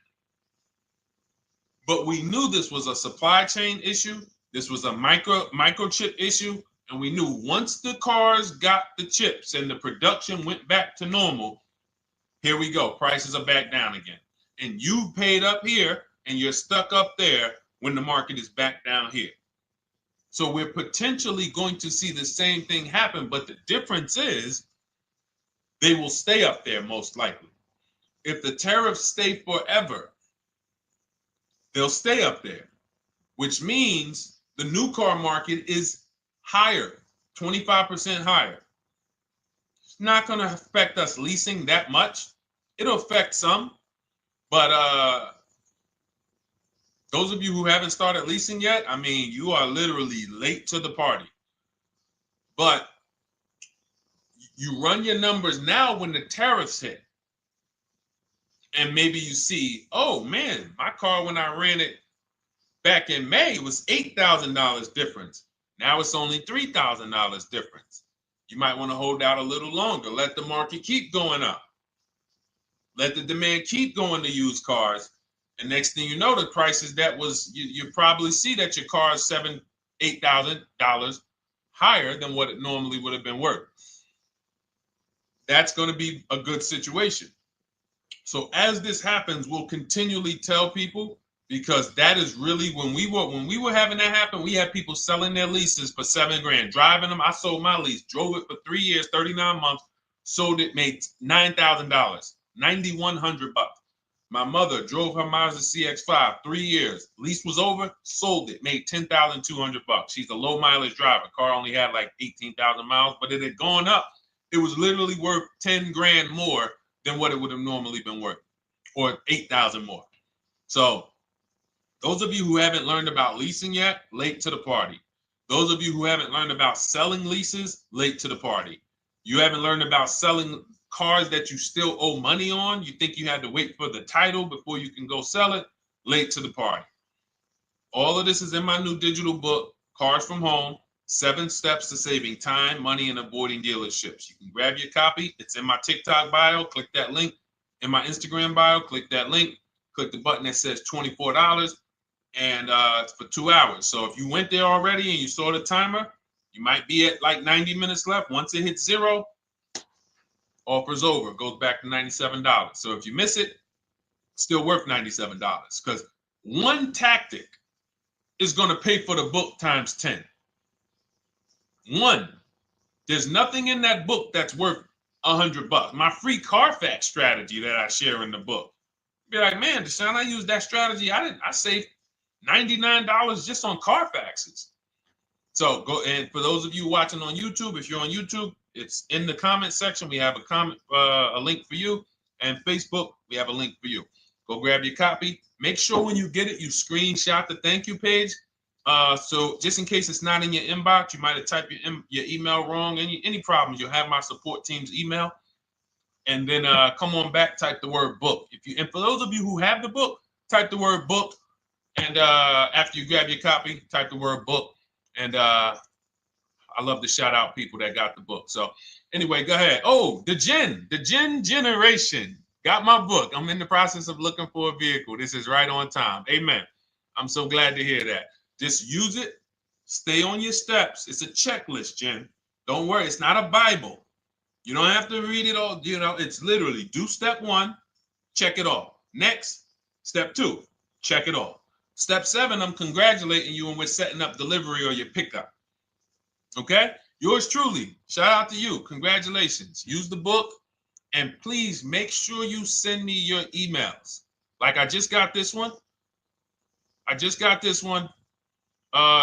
But we knew this was a supply chain issue. This was a microchip issue. And we knew once the cars got the chips and the production went back to normal, here we go. Prices are back down again. And you paid up here and you're stuck up there when the market is back down here. So we're potentially going to see the same thing happen, but the difference is they will stay up there most likely. If the tariffs stay forever, they'll stay up there. which means the new car market is higher, 25% higher. It's not going to affect us leasing that much. It'll affect some, but those of you who haven't started leasing yet, I mean, you are literally late to the party. But you run your numbers now when the tariffs hit. And maybe you see, oh man, my car when I ran it back in May was $8,000 difference. Now it's only $3,000 difference. You might want to hold out a little longer. Let the market keep going up. Let the demand keep going to used cars. And next thing you know, the prices that was, you probably see that your car is $7,000, $8,000 higher than what it normally would have been worth. That's going to be a good situation. So as this happens, we'll continually tell people, because that is really when we were having that happen, we had people selling their leases for $7,000, driving them. I sold my lease, drove it for 3 years, 39 months, sold it, made $9,000, $9,100. My mother drove her Mazda CX-5, 3 years, lease was over, sold it, made $10,200. She's a low mileage driver. Car only had like 18,000 miles, but it had gone up. It was literally worth $10,000 more than what it would have normally been worth, or 8,000 more. So those of you who haven't learned about leasing yet, late to the party. Those of you who haven't learned about selling leases, late to the party. You haven't learned about selling cars that you still owe money on. You think you had to wait for the title before you can go sell it, late to the party. All of this is in my new digital book, Cars from Home, 7 Steps to Saving Time, Money, and Avoiding Dealerships. You can grab your copy. It's in my TikTok bio. Click that link. In my Instagram bio, click that link. Click the button that says $24, and it's for 2 hours. So if you went there already and you saw the timer, you might be at like 90 minutes left. Once it hits 0, offer's over. It goes back to $97. So if you miss it, it's still worth $97, because one tactic is going to pay for the book times 10. One, there's nothing in that book that's worth $100. My free Carfax strategy that I share in the book. Be like, man, Deshone, I used that strategy. I saved $99 just on Carfaxes. So go, and for those of you watching on YouTube, if you're on YouTube, it's in the comment section. We have a link for you, and Facebook, we have a link for you. Go grab your copy. Make sure when you get it, you screenshot the thank you page. So just in case it's not in your inbox, you might have typed your email wrong. Any problems, you'll have my support team's email. And then come on back, type the word book. And for those of you who have the book, type the word book. And after you grab your copy, type the word book. And I love to shout out people that got the book. So anyway, go ahead. Oh, the Gen Generation got my book. I'm in the process of looking for a vehicle. This is right on time. Amen. I'm so glad to hear that. Just use it. Stay on your steps. It's a checklist, Jen. Don't worry. It's not a Bible. You don't have to read it all. You know, it's literally do step 1, check it off. Next, step 2, check it off. Step 7, I'm congratulating you and we're setting up delivery or your pickup. Okay? Yours truly. Shout out to you. Congratulations. Use the book, and please make sure you send me your emails. Like I just got this one.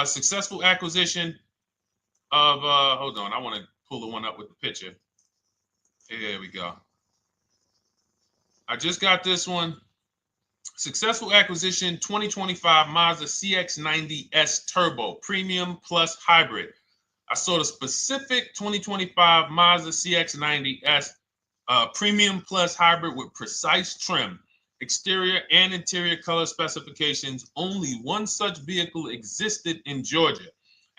Successful acquisition of, hold on. I want to pull the one up with the picture. There we go. I just got this one. Successful acquisition 2025 Mazda CX-90S Turbo Premium Plus Hybrid. I saw the specific 2025 Mazda CX-90S Premium Plus Hybrid with precise trim, exterior and interior color specifications. Only one such vehicle existed in Georgia.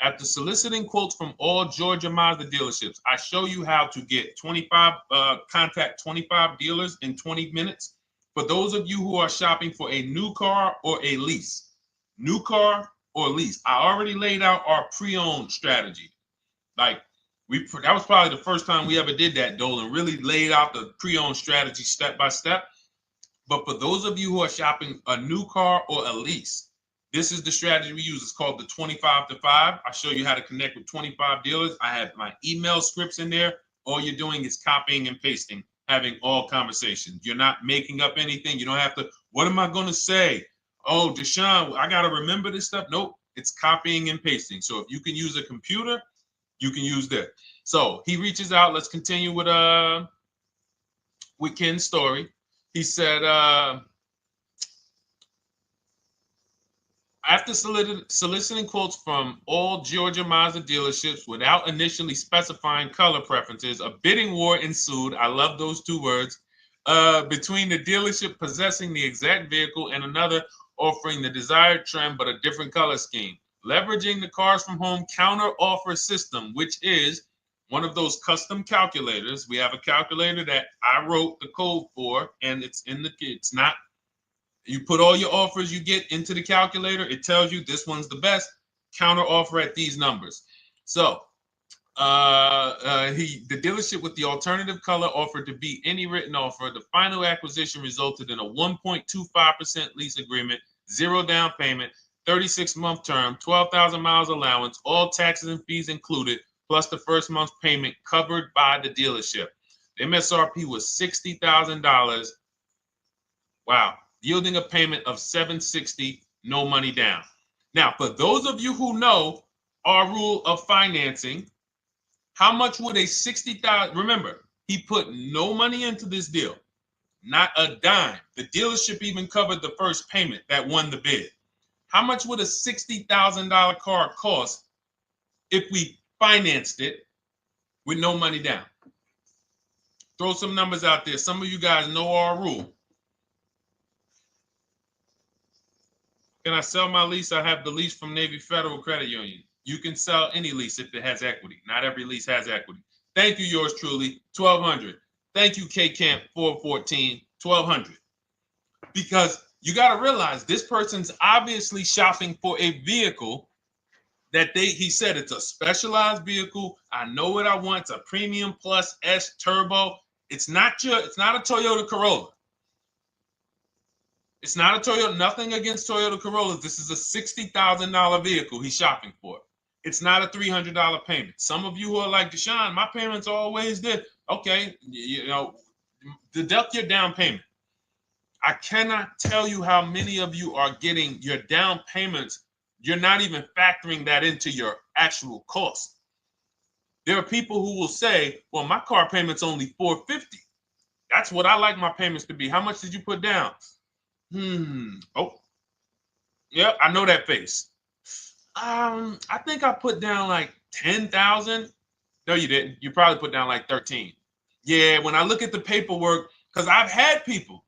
After soliciting quotes from all Georgia Mazda dealerships, I show you how to get contact 25 dealers in 20 minutes. For those of you who are shopping for a new car or a lease, new car or lease, I already laid out our pre-owned strategy. Like that was probably the first time we ever did that, Dolan, really laid out the pre-owned strategy step by step. But for those of you who are shopping a new car or a lease, this is the strategy we use. It's called the 25 to 5. I show you how to connect with 25 dealers. I have my email scripts in there. All you're doing is copying and pasting, having all conversations. You're not making up anything. You don't have to, what am I going to say? Oh, Deshone, I got to remember this stuff. Nope, it's copying and pasting. So if you can use a computer, you can use that. So he reaches out. Let's continue with Ken's story. He said, after soliciting quotes from all Georgia Mazda dealerships without initially specifying color preferences, a bidding war ensued. I love those two words. Between the dealership possessing the exact vehicle and another offering the desired trim but a different color scheme. Leveraging the Cars from Home counter offer system, which is one of those custom calculators. We have a calculator that I wrote the code for, and it's not. You put all your offers you get into the calculator. It tells you this one's the best. Counter offer at these numbers. So the dealership with the alternative color offered to beat any written offer. The final acquisition resulted in a 1.25% lease agreement, 0 down payment, 36-month term, 12,000 miles allowance, all taxes and fees included, plus the first month's payment covered by the dealership. The MSRP was $60,000. Wow. Yielding a payment of $760, no money down. Now, for those of you who know our rule of financing, how much would a $60,000? Remember, he put no money into this deal, not a dime. The dealership even covered the first payment that won the bid. How much would a $60,000 car cost if we financed it with no money down? Throw some numbers out there. Some of you guys know our rule. Can I sell my lease? I have the lease from Navy Federal Credit Union. You can sell any lease if it has equity. Not every lease has equity. Thank you, yours truly, 1200. Thank you, K Camp 414, 1200. Because you got to realize this person's obviously shopping for a vehicle that he said it's a specialized vehicle. I know what I want. It's a premium plus S turbo. It's not a Toyota Corolla. It's not a Toyota, nothing against Toyota Corollas. This is a $60,000 vehicle he's shopping for. It's not a $300 payment. Some of you who are like, Deshone, my payments are always there. Okay, deduct your down payment. I cannot tell you how many of you are getting your down payments. You're not even factoring that into your actual cost. There are people who will say, well, my car payment's only $450. That's what I like my payments to be. How much did you put down? Oh, yeah, I know that face. I think I put down like 10,000. No, you didn't. You probably put down like 13. Yeah, when I look at the paperwork, because I've had people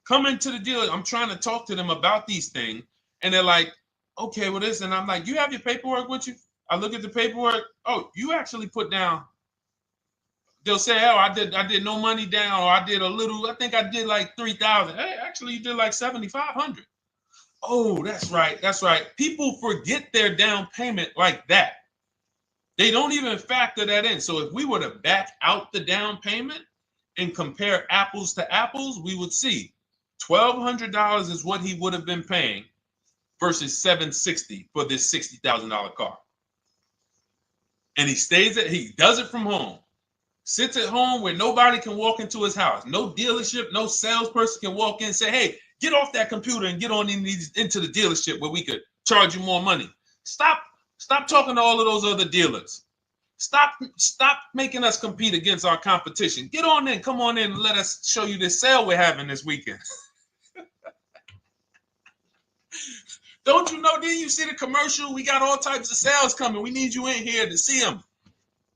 come into the dealer. I'm trying to talk to them about these things, and they're like, okay, well, this, and I'm like, you have your paperwork with you? I look at the paperwork. Oh, you actually put down. They'll say, oh, I did no money down, or I did a little, I think I did like 3,000. Hey, actually you did like 7,500. Oh, that's right. People forget their down payment like that. They don't even factor that in. So if we were to back out the down payment and compare apples to apples, we would see $1,200 is what he would have been paying versus $760 for this $60,000 car. And he does it from home. Sits at home where nobody can walk into his house. No dealership, no salesperson can walk in and say, hey, get off that computer and get on into the dealership where we could charge you more money. Stop talking to all of those other dealers. Stop making us compete against our competition. Get on in, come on in and let us show you this sale we're having this weekend. Don't you know, didn't you see the commercial? We got all types of sales coming. We need you in here to see them.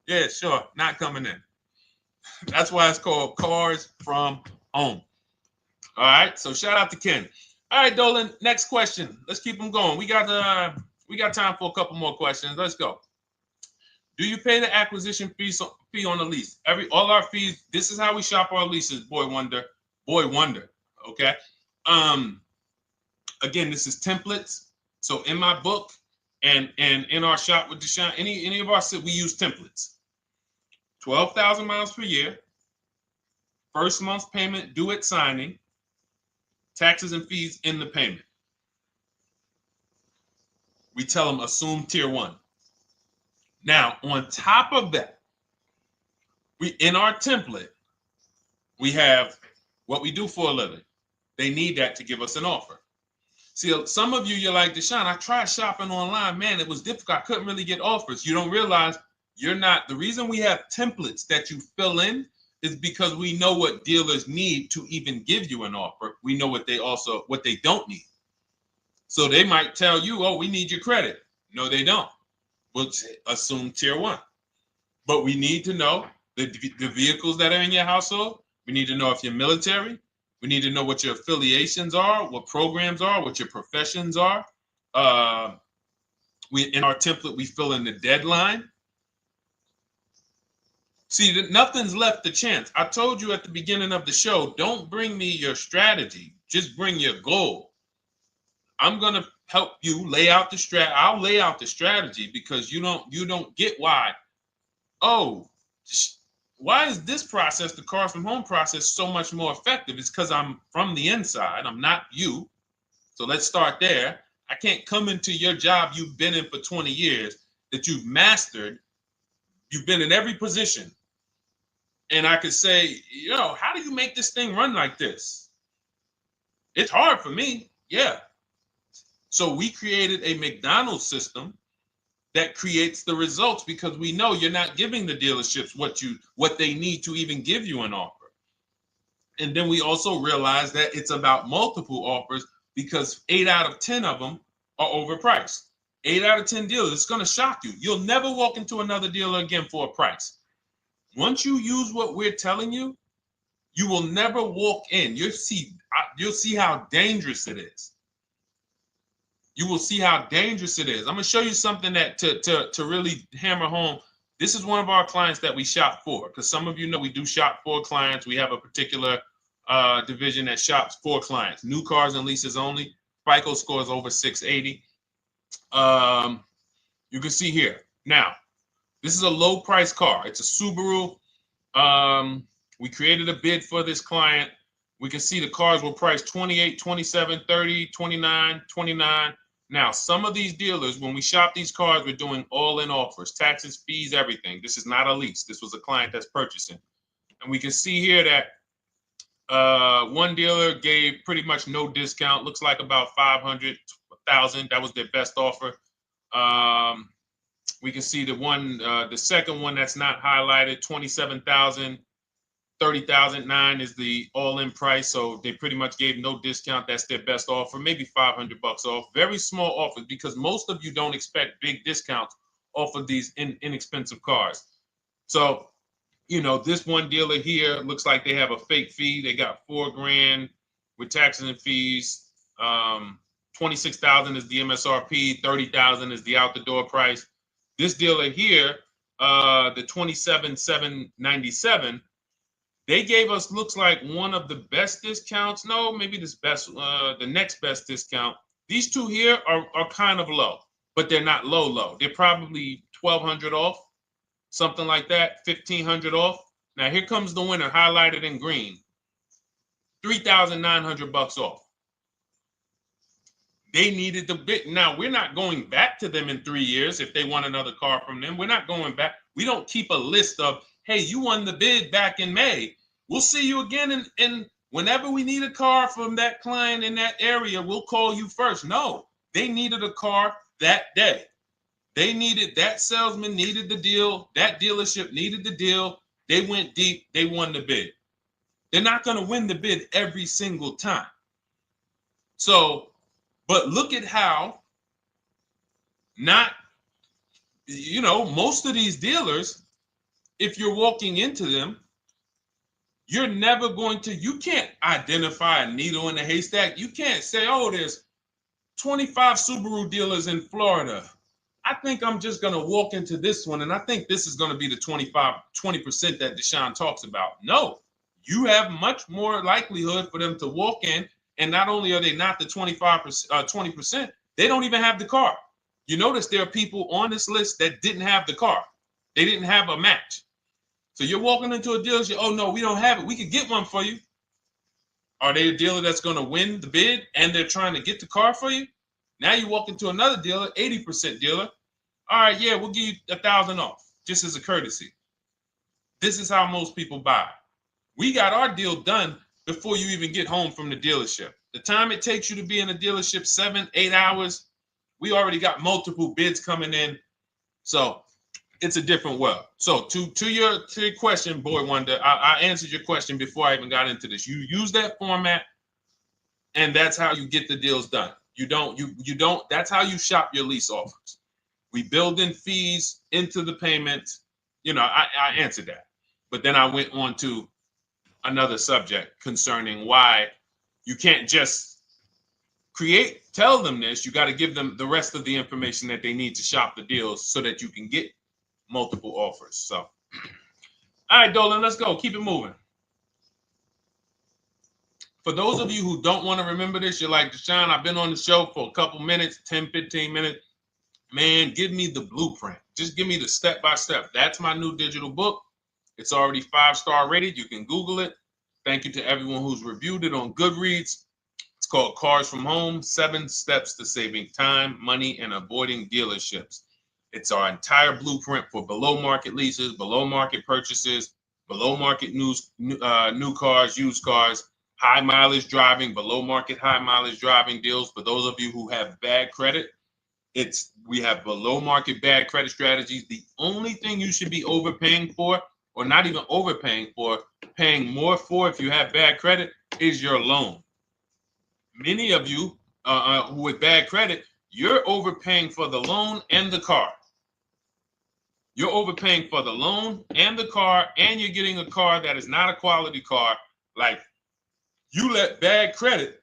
Yeah, sure, not coming in. That's why it's called Cars from Home. All right, so shout out to Ken. All right, Dolan, next question. Let's keep them going. We got time for a couple more questions. Let's go. Do you pay the acquisition fee on the lease? All our fees. This is how we shop our leases. Boy wonder. Okay. Again, this is templates. So in my book and in our shop with Deshone, any of our we use templates. 12,000 miles per year. First month's payment due at signing. Taxes and fees in the payment. We tell them assume tier 1. Now, on top of that, in our template, we have what we do for a living. They need that to give us an offer. See, some of you, you're like, Deshone, I tried shopping online. Man, it was difficult. I couldn't really get offers. You don't realize you're not. The reason we have templates that you fill in is because we know what dealers need to even give you an offer. We know what they don't need. So they might tell you, oh, we need your credit. No, they don't. We'll assume tier 1. But we need to know the vehicles that are in your household. We need to know if you're military. We need to know what your affiliations are, what programs are, what your professions are. In our template, we fill in the deadline. See, nothing's left to chance. I told you at the beginning of the show, don't bring me your strategy. Just bring your goal. I'm going to help you lay out the I'll lay out the strategy because you don't get why. Oh, why is this process, the Cars from Home process, so much more effective? It's because I'm from the inside. I'm not you. So let's start there. I can't come into your job you've been in for 20 years, that you've mastered. You've been in every position. And I could say, how do you make this thing run like this? It's hard for me. Yeah. So we created a McDonald's system that creates the results because we know you're not giving the dealerships what they need to even give you an offer. And then we also realize that it's about multiple offers because 8 out of 10 of them are overpriced. 8 out of 10 dealers, it's going to shock you. You'll never walk into another dealer again for a price. Once you use what we're telling you, you will never walk in. You'll see how dangerous it is. You will see how dangerous it is. I'm going to show you something that to really hammer home. This is one of our clients that we shop for, because some of you know we do shop for clients. We have a particular division that shops for clients. New cars and leases only. FICO score is over 680. You can see here. Now, this is a low price car. It's a Subaru. We created a bid for this client. We can see the cars were priced 28, 27, 30, 29, 29. Now, some of these dealers, when we shop these cars, we're doing all-in offers, taxes, fees, everything. This is not a lease. This was a client that's purchasing. And we can see here that one dealer gave pretty much no discount. Looks like about 500, 1,000. That was their best offer. We can see the second one that's not highlighted, 27,000. 30,009 is the all-in price, so they pretty much gave no discount. That's their best offer, maybe $500 off. Very small offers because most of you don't expect big discounts off of these inexpensive cars. So, this one dealer here looks like they have a fake fee. They got $4,000 with taxes and fees. 26,000 is the MSRP. 30,000 is the out the door price. This dealer here, the 27,797. They gave us, looks like, one of the best discounts. No, maybe the next best discount. These two here are kind of low, but they're not low. They're probably 1,200 off, something like that, 1,500 off. Now here comes the winner, highlighted in green, 3,900 off. They needed the bid. Now we're not going back to them in 3 years if they want another car from them. We're not going back. We don't keep a list of, hey, you won the bid back in May. We'll see you again. And whenever we need a car from that client in that area, we'll call you first. No, they needed a car that day. That salesman needed the deal. That dealership needed the deal. They went deep. They won the bid. They're not going to win the bid every single time. So, but look at how most of these dealers, if you're walking into them, you're never you can't identify a needle in a haystack. You can't say, oh, there's 25 Subaru dealers in Florida. I think I'm just going to walk into this one, and I think this is going to be the 20% that Deshone talks about. No, you have much more likelihood for them to walk in, and not only are they not the 20%, they don't even have the car. You notice there are people on this list that didn't have the car. They didn't have a match. So you're walking into a dealership, oh, no, we don't have it. We could get one for you. Are they a dealer that's going to win the bid and they're trying to get the car for you? Now you walk into another dealer, 80% dealer. All right, yeah, we'll give you 1,000 off, just as a courtesy. This is how most people buy. We got our deal done before you even get home from the dealership. The time it takes you to be in a dealership, 7-8 hours, we already got multiple bids coming in. So it's a different world. So to your question, Boy Wonder, I answered your question before I even got into this. You use that format, and that's how you get the deals done. You don't, that's how you shop your lease offers. We build in fees into the payments. You know, I answered that. But then I went on to another subject concerning why you can't just tell them this. You got to give them the rest of the information that they need to shop the deals so that you can get multiple offers. So, all right, Dolan, let's go. Keep it moving. For those of you who don't want to remember this, you're like, Deshone, I've been on the show for a couple minutes, 10, 15 minutes. Man, give me the blueprint. Just give me the step-by-step. That's my new digital book. It's already 5-star rated. You can Google it. Thank you to everyone who's reviewed it on Goodreads. It's called Cars from Home, 7 Steps to Saving Time, Money, and Avoiding Dealerships. It's our entire blueprint for below market leases, below market purchases, below market new cars, used cars, high mileage driving, below market high mileage driving deals. For those of you who have bad credit, we have below market bad credit strategies. The only thing you should be overpaying for, or not even overpaying for, paying more for if you have bad credit, is your loan. Many of you with bad credit, you're overpaying for the loan and the car. You're overpaying for the loan and the car, and you're getting a car that is not a quality car. Like, you let bad credit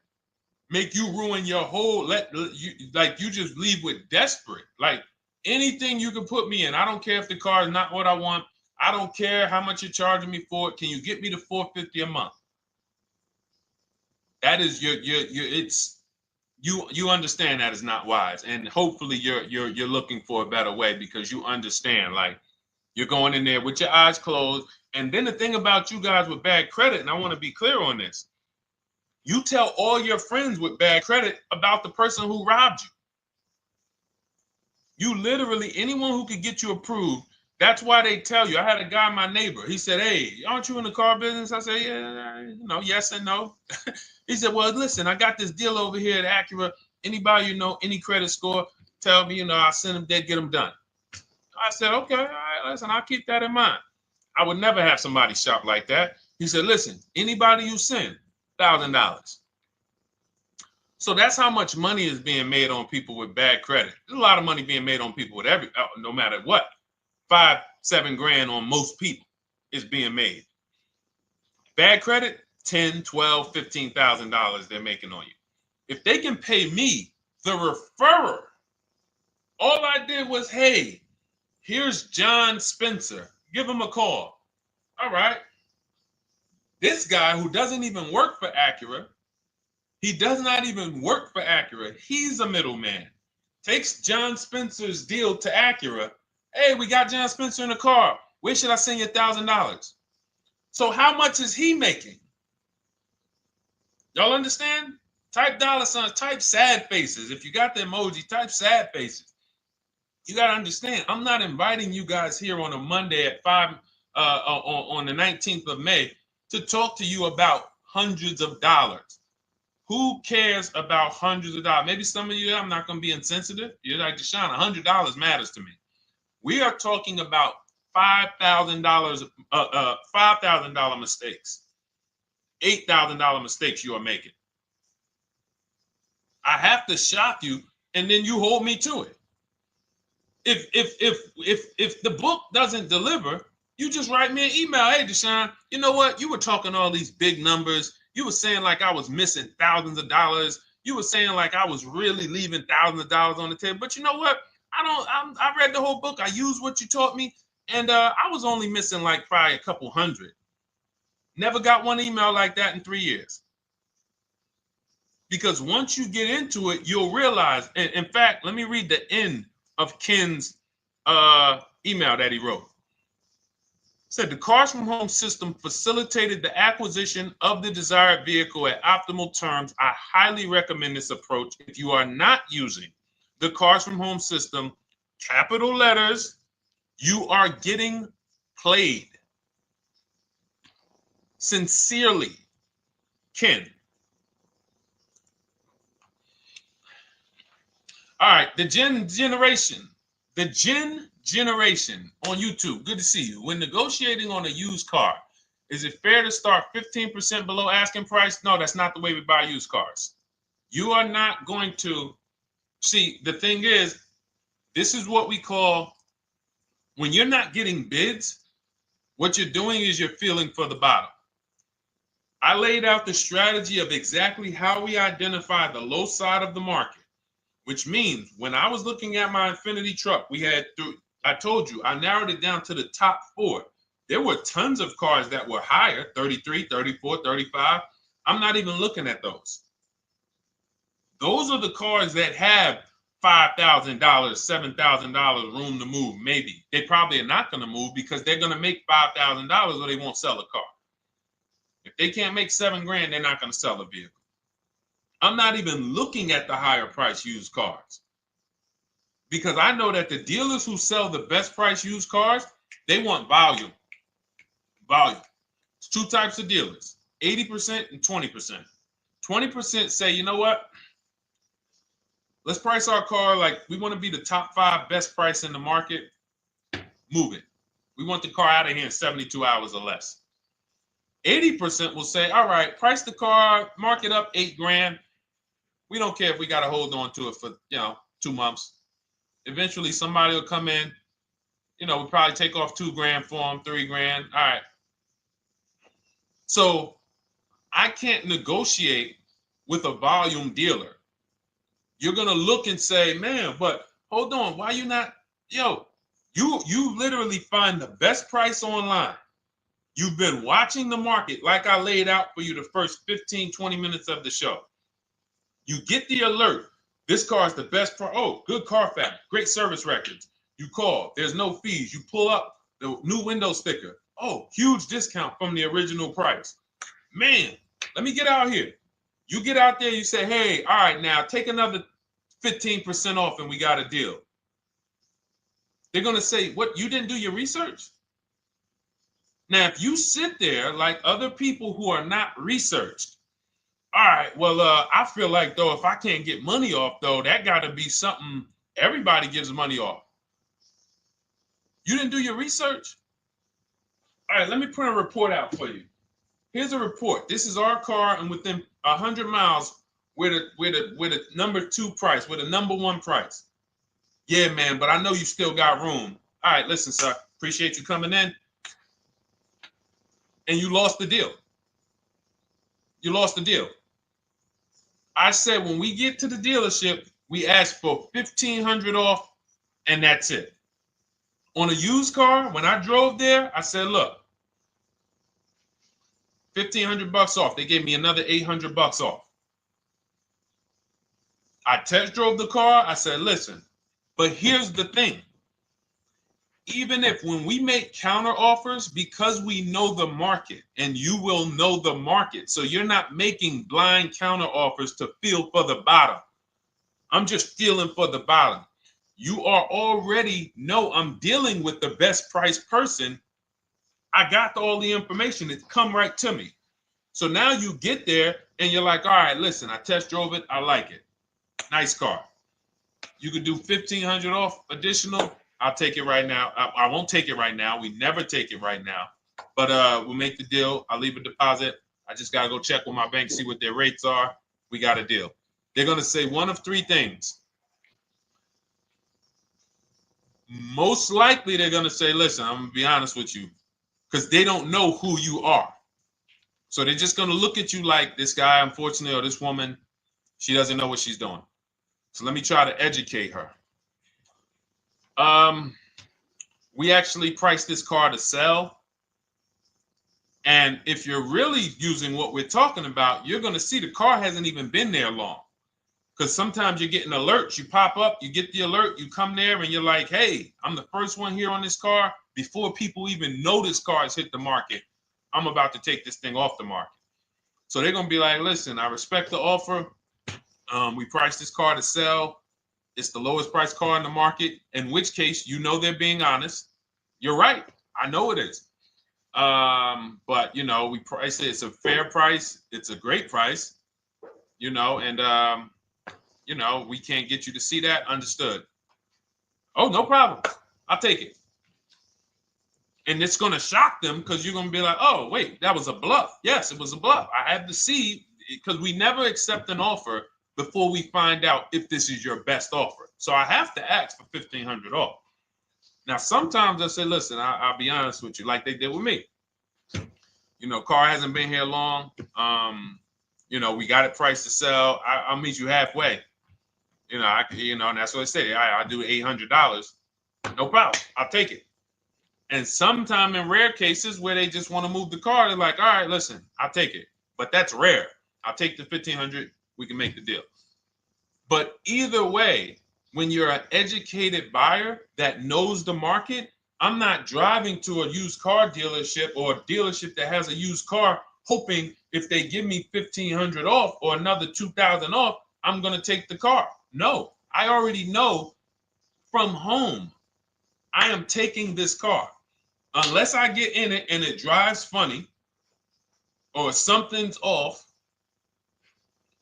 make you ruin your whole, you just leave with desperate. Like, anything you can put me in. I don't care if the car is not what I want. I don't care how much you're charging me for it. Can you get me to $450 a month? That is you understand that is not wise. And hopefully you're looking for a better way, because you understand, like, you're going in there with your eyes closed. And then the thing about you guys with bad credit, and I want to be clear on this, you tell all your friends with bad credit about the person who robbed you. You literally, anyone who could get you approved, that's why they tell you. I had a guy, my neighbor, he said, hey, aren't you in the car business? I said, yeah, yes and no. He said, well, listen, I got this deal over here at Acura. Anybody you know, any credit score, tell me, I'll send them there, get them done. I said, okay, all right, listen, I'll keep that in mind. I would never have somebody shop like that. He said, listen, anybody you send, $1,000. So that's how much money is being made on people with bad credit. There's a lot of money being made on people with no matter what. 5-7 grand on most people is being made. Bad credit, $10,000, $12,000, $15,000 they're making on you. If they can pay me, the referrer, all I did was, hey, here's John Spencer. Give him a call. All right. This guy who doesn't even work for Acura, he does not even work for Acura. He's a middleman. Takes John Spencer's deal to Acura. Hey, we got John Spencer in the car. Where should I send you $1,000? So how much is he making? Y'all understand? Type dollar signs, type sad faces. If you got the emoji, type sad faces. You got to understand, I'm not inviting you guys here on a Monday at 5 on the 19th of May to talk to you about hundreds of dollars. Who cares about hundreds of dollars? Maybe some of you, I'm not going to be insensitive. You're like, Deshone, $100 matters to me. We are talking about $5,000 mistakes, $8,000 mistakes you are making. I have to shock you, and then you hold me to it. If the book doesn't deliver, you just write me an email. Hey, Deshone, you know what? You were talking all these big numbers. You were saying like I was missing thousands of dollars. You were saying like I was really leaving thousands of dollars on the table. But you know what? I read the whole book. I used what you taught me. And I was only missing like probably a couple hundred. Never got one email like that in 3 years. Because once you get into it, you'll realize. And in fact, let me read the end of Ken's email that he wrote. Said the Cars from Home system facilitated the acquisition of the desired vehicle at optimal terms. I highly recommend this approach. If you are not using the Cars from Home system, capital letters, you are getting played. Sincerely, Ken. All right, the Gen Generation on YouTube. Good to see you. When negotiating on a used car, is it fair to start 15% below asking price? No, that's not the way we buy used cars. You are not going to see. The thing is, this is what we call, when you're not getting bids, what you're doing is you're feeling for the bottom. I laid out the strategy of exactly how we identify the low side of the market, which means when I was looking at my Infinity truck, I told you, I narrowed it down to the top 4. There were tons of cars that were higher, 33, 34, 35. I'm not even looking at those. Those are the cars that have $5,000, $7,000 room to move. Maybe they probably are not going to move because they're going to make $5,000 or they won't sell a car. If they can't make $7,000, they're not going to sell a vehicle. I'm not even looking at the higher price used cars because I know that the dealers who sell the best price used cars, they want volume. Volume. It's 2 types of dealers, 80% and 20%. 20% say, you know what? Let's price our car like we want to be the top 5 best price in the market. Move it. We want the car out of here in 72 hours or less. 80% will say, all right, price the car, mark it up $8,000. We don't care if we got to hold on to it for 2 months. Eventually, somebody will come in. We'll probably take off $2,000 for them, $3,000. All right. So I can't negotiate with a volume dealer. You're gonna look and say, man, but hold on, why you not? You literally find the best price online. You've been watching the market like I laid out for you the first 15, 20 minutes of the show. You get the alert. This car is the best price. Oh, good Carfax, great service records. You call, there's no fees. You pull up the new window sticker. Oh, huge discount from the original price. Man, let me get out here. You get out there, you say, hey, all right, now take another 15% off and we got a deal. They're going to say, what, you didn't do your research? Now, if you sit there like other people who are not researched, all right, well, I feel like, though, if I can't get money off, though, that got to be something everybody gives money off. You didn't do your research? All right, let me print a report out for you. Here's a report. This is our car, and within 100 miles, we're the number 2 price, we're the number 1 price. Yeah, man, but I know you still got room. All right, listen, sir, appreciate you coming in. And you lost the deal. You lost the deal. I said when we get to the dealership, we ask for $1,500 off, and that's it. On a used car, when I drove there, I said, look, $1,500 off. They gave me another $800 off. I test drove the car. I said, listen, but here's the thing. Even if when we make counter offers, because we know the market, and you will know the market, so you're not making blind counter offers to feel for the bottom. I'm just feeling for the bottom. You are already know I'm dealing with the best price person. I got all the information. It's come right to me. So now you get there and you're like, all right, listen, I test drove it. I like it. Nice car. You could do $1,500 off additional. I'll take it right now. I won't take it right now. We never take it right now. But we'll make the deal. I'll leave a deposit. I just got to go check with my bank, see what their rates are. We got a deal. They're going to say one of 3 things. Most likely they're going to say, listen, I'm going to be honest with you, because they don't know who you are. So they're just going to look at you like this guy, unfortunately, or this woman, she doesn't know what she's doing. So let me try to educate her. We actually priced this car to sell. And if you're really using what we're talking about, you're going to see the car hasn't even been there long. Because sometimes you're getting alerts. You pop up, you get the alert, you come there, and you're like, hey, I'm the first one here on this car. Before people even know this car has hit the market, I'm about to take this thing off the market. So they're going to be like, listen, I respect the offer. We priced this car to sell. It's the lowest price car in the market, in which case, they're being honest. You're right. I know it is. But, we price it. It's a fair price. It's a great price, and, you know, we can't get you to see that. Understood. Oh, no problem. I'll take it. And it's going to shock them because you're going to be like, oh, wait, that was a bluff. Yes, it was a bluff. I had to see, because we never accept an offer before we find out if this is your best offer. So I have to ask for $1,500 off. Now, sometimes I say, listen, I'll be honest with you, like they did with me. You know, car hasn't been here long. You know, we got it priced to sell. I'll meet you halfway. You know, and that's what I say. I do $800. No problem. I'll take it. And sometime in rare cases where they just want to move the car, they're like, all right, listen, I'll take it. But that's rare. I'll take the $1,500. We can make the deal. But either way, when you're an educated buyer that knows the market, I'm not driving to a used car dealership or a dealership that has a used car hoping if they give me $1,500 off or another $2,000 off, I'm going to take the car. No, I already know from home I am taking this car. Unless I get in it and it drives funny or something's off,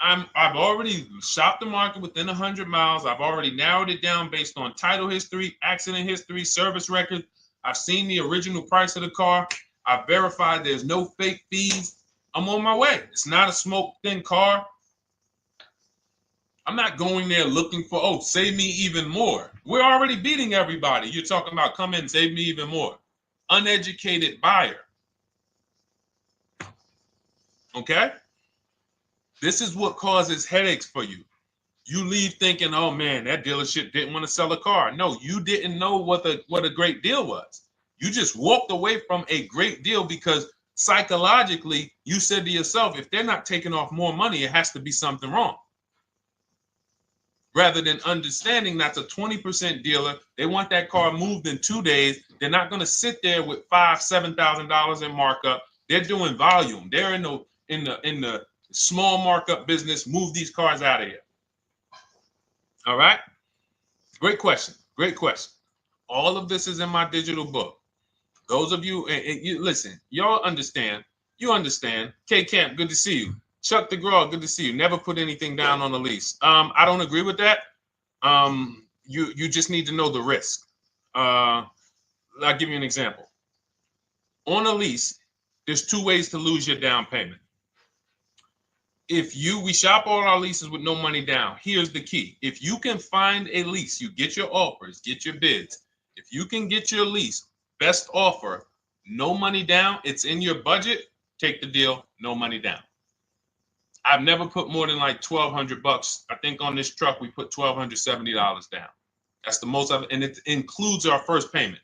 I've already shopped the market within 100 miles. I've already narrowed it down based on title history, accident history, service record. I've seen the original price of the car. I've verified there's no fake fees. I'm on my way. It's not a smoke thin car. I'm not going there looking for, oh, save me even more. We're already beating everybody. You're talking about come in, save me even more. Uneducated buyer. Okay? This is what causes headaches for you. You leave thinking, oh man, that dealership didn't want to sell a car. No, you didn't know what a great deal was. You just walked away from a great deal because psychologically you said to yourself, if they're not taking off more money, it has to be something wrong. Rather than understanding that's a 20% dealer, they want that car moved in 2 days. They're not going to sit there with $5,000, $7,000 in markup. They're doing volume. They're in the small markup business. Move these cars out of here. All right. Great question. Great question. All of this is in my digital book. Those of you, and you listen, y'all understand. You understand. K Camp, good to see you. Chuck DeGraw, good to see you. Never put anything down on the lease. I don't agree with that. You just need to know the risk. I'll give you an example. On a lease, there's 2 ways to lose your down payment. We shop all our leases with no money down. Here's the key. If you can find a lease, you get your offers, get your bids. If you can get your lease, best offer, no money down, it's in your budget, take the deal, no money down. I've never put more than like $1,200. I think on this truck, we put $1,270 down. That's the most of it. And it includes our first payment.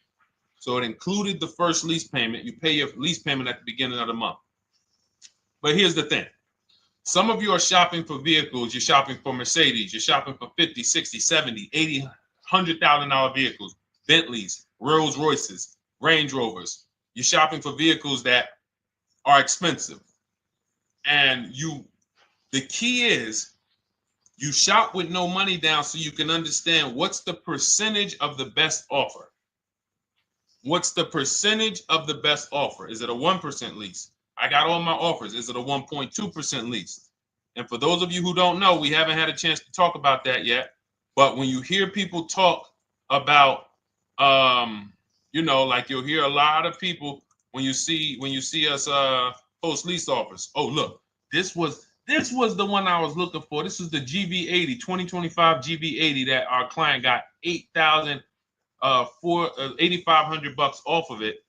So it included the first lease payment. You pay your lease payment at the beginning of the month. But here's the thing. Some of you are shopping for vehicles. You're shopping for Mercedes. You're shopping for 50, 60, 70, 80, $100,000 vehicles, Bentleys, Rolls Royces, Range Rovers. You're shopping for vehicles that are expensive. And the key is you shop with no money down so you can understand what's the percentage of the best offer. What's the percentage of the best offer? Is it a 1% lease? I got all my offers. Is it a 1.2% lease? And for those of you who don't know, we haven't had a chance to talk about that yet. But when you hear people talk about, like you'll hear a lot of people when you see us post lease offers. Oh, look, this was the one I was looking for. This is the GV80, 2025 GV80 that our client got $8,500 off of it,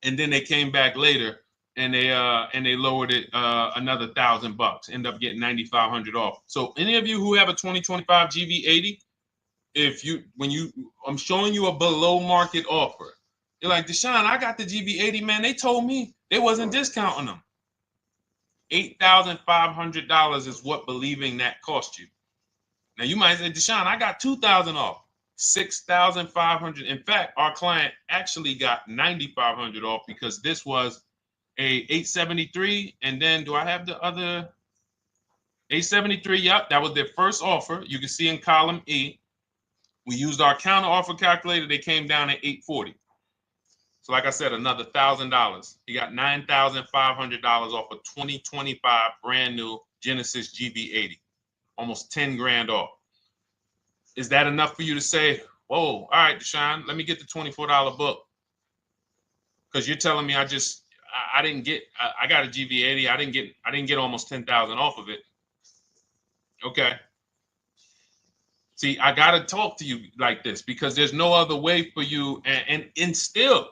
and then they came back later and they lowered it another $1,000. End up getting $9,500 off. So any of you who have a 2025 GV80, I'm showing you a below market offer. You're like, Deshone, I got the GV80, man. They told me they wasn't discounting them. $8,500 is what believing that cost you. Now you might say, Deshone, I got $2,000 off. $6,500. In fact, our client actually got $9,500 off because this was a 873. And then do I have the other 873? Yep, that was their first offer. You can see in column E. We used our counter offer calculator. They came down at 840. So like I said, another $1,000. He got $9,500 off a 2025 brand new Genesis GV80. almost 10 grand off. Is that enough for you to say, whoa, all right, Deshone, let me get the $24 book? Because you're telling me I didn't get, I got a GV80. I didn't get almost 10,000 off of it. Okay. See, I got to talk to you like this because there's no other way for you. And still,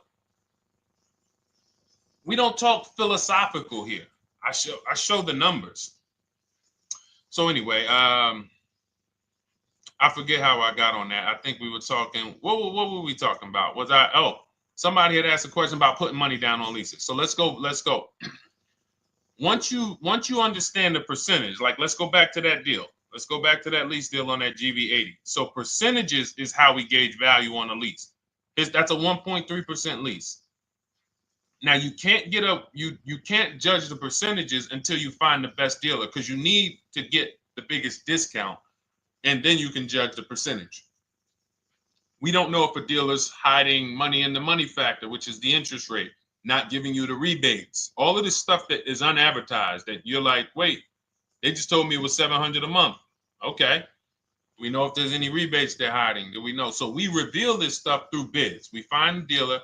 we don't talk philosophical here. I show the numbers. So anyway, I forget how I got on that. I think we were talking, what were we talking about? Somebody had asked a question about putting money down on leases. So let's go. Once you understand the percentage, like let's go back to that deal. Let's go back to that lease deal on that GV80. So percentages is how we gauge value on a lease. That's a 1.3% lease. Now you can't you can't judge the percentages until you find the best dealer, because you need to get the biggest discount, and then you can judge the percentage. We don't know if a dealer's hiding money in the money factor, which is the interest rate, not giving you the rebates, all of this stuff that is unadvertised that you're like, wait, they just told me it was $700 a month. Okay. We know if there's any rebates they're hiding. Do we know? So we reveal this stuff through bids. We find the dealer,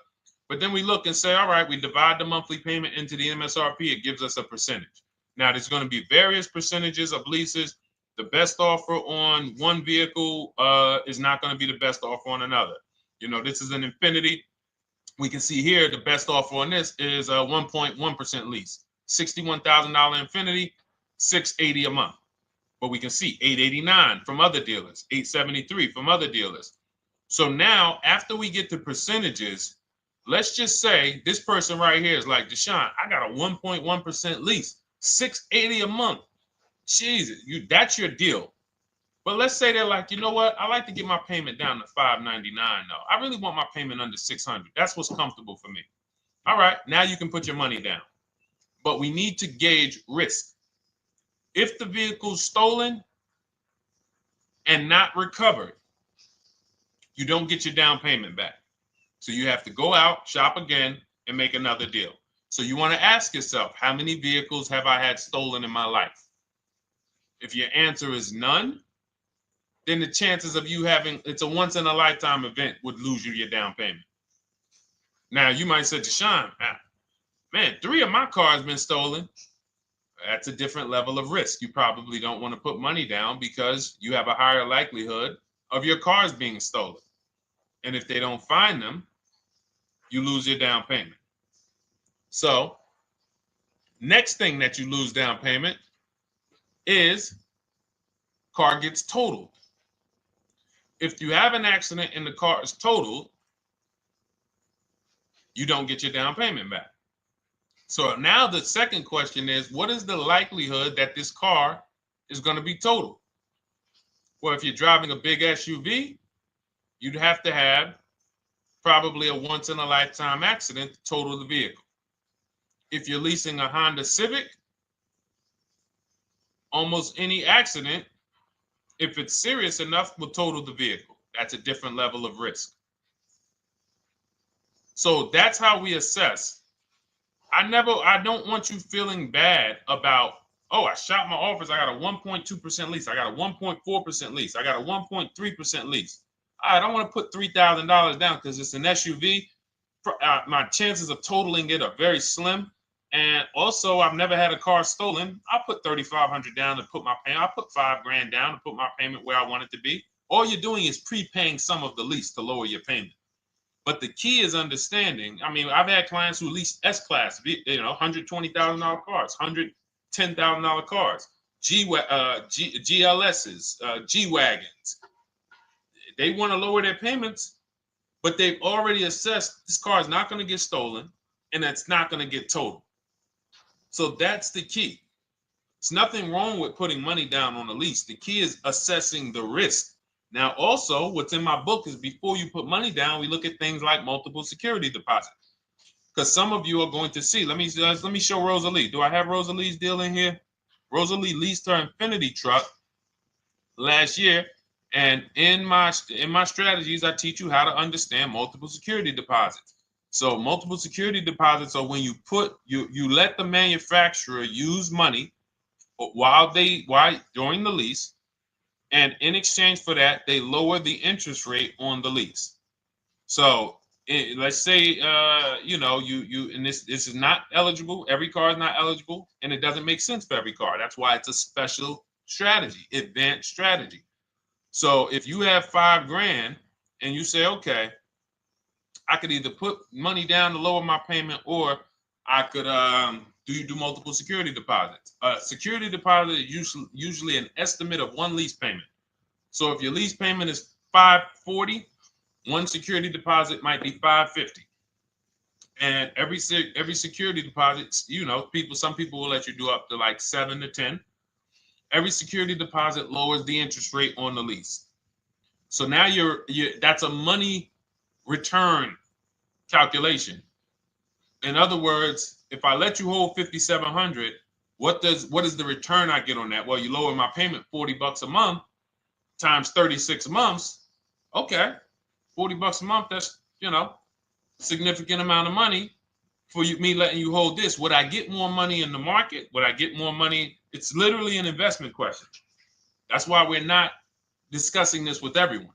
but then we look and say, all right, we divide the monthly payment into the MSRP. It gives us a percentage. Now, there's going to be various percentages of leases. The best offer on one vehicle is not going to be the best offer on another. You know, this is an Infinity. We can see here the best offer on this is a 1.1% lease. $61,000 Infinity, $680 a month. But we can see $889 from other dealers, $873 from other dealers. So now, after we get the percentages, let's just say this person right here is like, Deshone, I got a 1.1% lease, $680 a month. Jesus, that's your deal. But let's say they're like, you know what? I like to get my payment down to $599 though. I really want my payment under $600. That's what's comfortable for me. All right, now you can put your money down. But we need to gauge risk. If the vehicle's stolen and not recovered, you don't get your down payment back. So you have to go out, shop again, and make another deal. So you want to ask yourself, how many vehicles have I had stolen in my life? If your answer is none, then the chances of you having, it's a once in a lifetime event, would lose you your down payment. Now you might say, Deshone, man, 3 of my cars been stolen. That's a different level of risk. You probably don't want to put money down because you have a higher likelihood of your cars being stolen. And if they don't find them, you lose your down payment. So next thing that you lose down payment is car gets totaled. If you have an accident and the car is totaled, you don't get your down payment back. So now the second question is, what is the likelihood that this car is going to be totaled? Well, if you're driving a big SUV, you'd have to have probably a once in a lifetime accident to total the vehicle. If you're leasing a Honda Civic, almost any accident, if it's serious enough, will total the vehicle. That's a different level of risk. So that's how we assess. I don't want you feeling bad about, oh, I shot my offers. I got a 1.2% lease. I got a 1.4% lease. I got a 1.3% lease. I don't want to put $3,000 down because it's an SUV. My chances of totaling it are very slim. And also, I've never had a car stolen. I put $3,500 down to put my payment. I put $5,000 down to put my payment where I want it to be. All you're doing is prepaying some of the lease to lower your payment. But the key is understanding. I mean, I've had clients who lease S-Class, $120,000 cars, $110,000 cars, GLSs, G-Wagons. They want to lower their payments, but they've already assessed this car is not going to get stolen and it's not going to get totaled. So that's the key. There's nothing wrong with putting money down on a lease. The key is assessing the risk. Now, also, what's in my book is before you put money down, we look at things like multiple security deposits. Because some of you are going to see, let me show Rosalie. Do I have Rosalie's deal in here? Rosalie leased her Infinity truck last year. And in my strategies, I teach you how to understand multiple security deposits. So multiple security deposits are when you let the manufacturer use money during the lease And in exchange for that, they lower the interest rate on the lease. So let's say, and this is not eligible. Every car is not eligible, and it doesn't make sense for every car. That's why it's a special strategy, advanced strategy. So if you have $5,000 and you say, okay, I could either put money down to lower my payment, or I could do multiple security deposits. Security deposit is usually an estimate of one lease payment. So if your lease payment is $540, one security deposit might be $550. And every security deposit, some people will let you do up to like 7 to 10. Every security deposit lowers the interest rate on the lease. So now that's a money return calculation. In other words, if I let you hold $5,700, what is the return I get on that? Well, you lower my payment $40 a month times 36 months. Okay, $40 a month. That's significant amount of money for me letting you hold this. Would I get more money in the market? Would I get more money? It's literally an investment question. That's why we're not discussing this with everyone.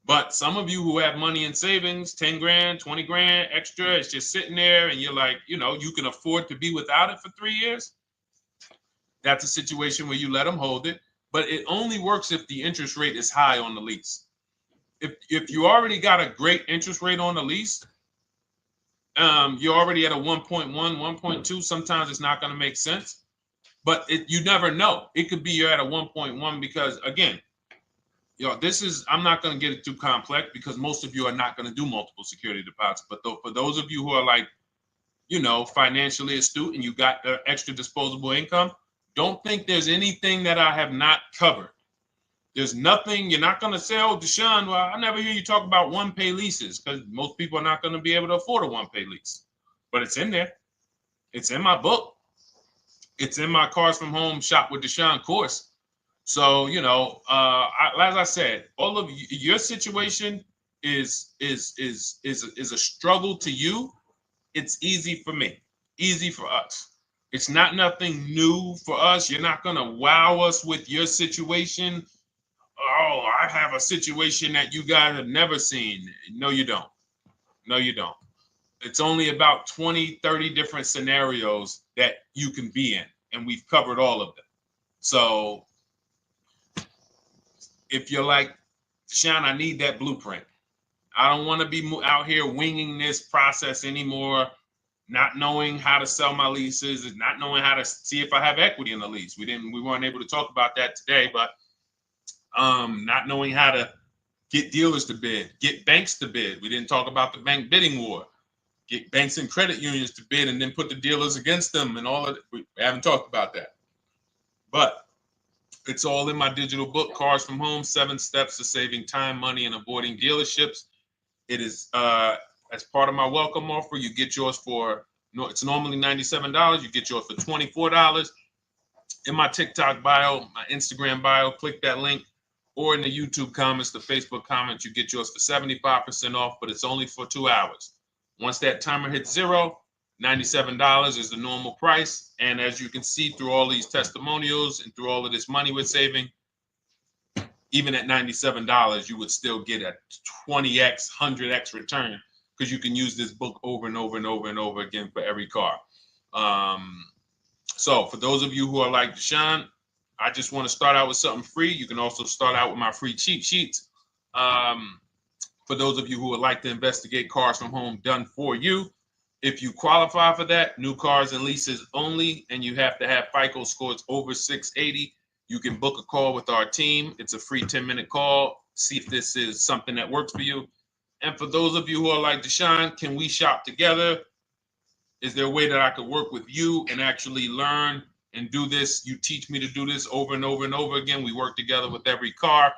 But some of you who have money in savings, 10 grand, 20 grand extra, it's just sitting there, and you're like, you can afford to be without it for 3 years. That's a situation where you let them hold it, but it only works if the interest rate is high on the lease. If you already got a great interest rate on the lease, you're already at a 1.1, 1.2. Sometimes it's not going to make sense, but you never know. It could be you're at a 1.1 because, again, I'm not going to get it too complex because most of you are not going to do multiple security deposits. But for those of you who are like, financially astute and you got the extra disposable income, don't think there's anything that I have not covered. There's nothing. You're not going to say, oh, Deshone, well, I never hear you talk about one-pay leases, because most people are not going to be able to afford a one-pay lease. But it's in there. It's in my book. It's in my Cars from Home Shop with Deshone course. So, as I said, all of your situation is a struggle to you. It's easy for me, easy for us. It's nothing new for us. You're not going to wow us with your situation. Oh, I have a situation that you guys have never seen. No, you don't. No, you don't. It's only about 20, 30 different scenarios that you can be in, and we've covered all of them. So if you're like, Deshone, I need that blueprint. I don't want to be out here winging this process anymore, not knowing how to sell my leases and not knowing how to see if I have equity in the lease. We weren't able to talk about that today, but not knowing how to get dealers to bid, get banks to bid. We didn't talk about the bank bidding war. Get banks and credit unions to bid and then put the dealers against them and all of it. We haven't talked about that. But it's all in my digital book, Cars from Home, 7 Steps to Saving Time, Money, and Avoiding Dealerships. It is as part of my welcome offer. You get yours it's normally $97. You get yours for $24. In my TikTok bio, my Instagram bio, click that link, or in the YouTube comments, the Facebook comments, you get yours for 75% off, but it's only for 2 hours. Once that timer hits 0, $97 is the normal price. And as you can see through all these testimonials and through all of this money we're saving, even at $97, you would still get a 20x, 100x return, because you can use this book over and over and over and over again for every car. So for those of you who are like, Deshone, I just want to start out with something free, you can also start out with my free cheat sheets. For those of you who would like to investigate Cars from Home done for you, if you qualify for that, new cars and leases only, and you have to have FICO scores over 680, you can book a call with our team. It's a free 10-minute call. See if this is something that works for you. And for those of you who are like, Deshone, can we shop together? Is there a way that I could work with you and actually learn and do this? You teach me to do this over and over and over again. We work together with every car.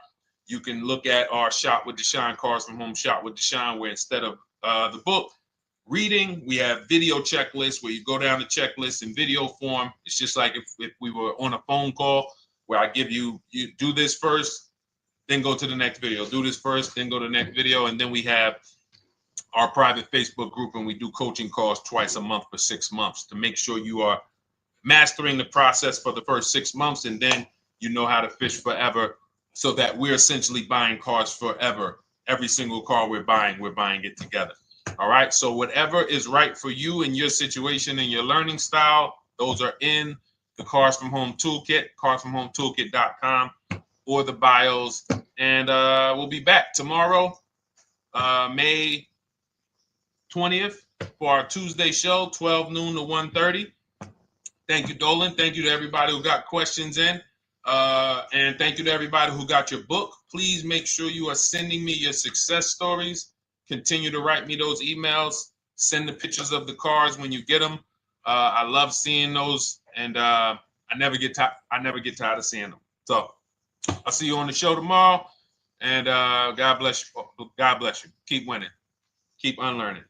You can look at our Shop with Deshone, Cars from Home Shop with Deshone, where instead of the book reading, we have video checklists where you go down the checklist in video form. It's just like if we were on a phone call, where I give you do this first, then go to the next video. Do this first, then go to the next video. And then we have our private Facebook group, and we do coaching calls twice a month for 6 months to make sure you are mastering the process for the first 6 months, and then you know how to fish forever so that we're essentially buying cars forever. Every single car we're buying it together. All right. So whatever is right for you and your situation and your learning style, those are in the Cars from Home Toolkit, carsfromhometoolkit.com, or the bios. And we'll be back tomorrow, May 20th, for our Tuesday show, 12 noon to 1:30. Thank you, Dolan. Thank you to everybody who got questions in. And thank you to everybody who got your book. Please make sure you are sending me your success stories. Continue to write me those emails. Send the pictures of the cars when you get them. I love seeing those, and I never get tired of seeing them. So I'll see you on the show tomorrow. And God bless you. God bless you. Keep winning. Keep unlearning.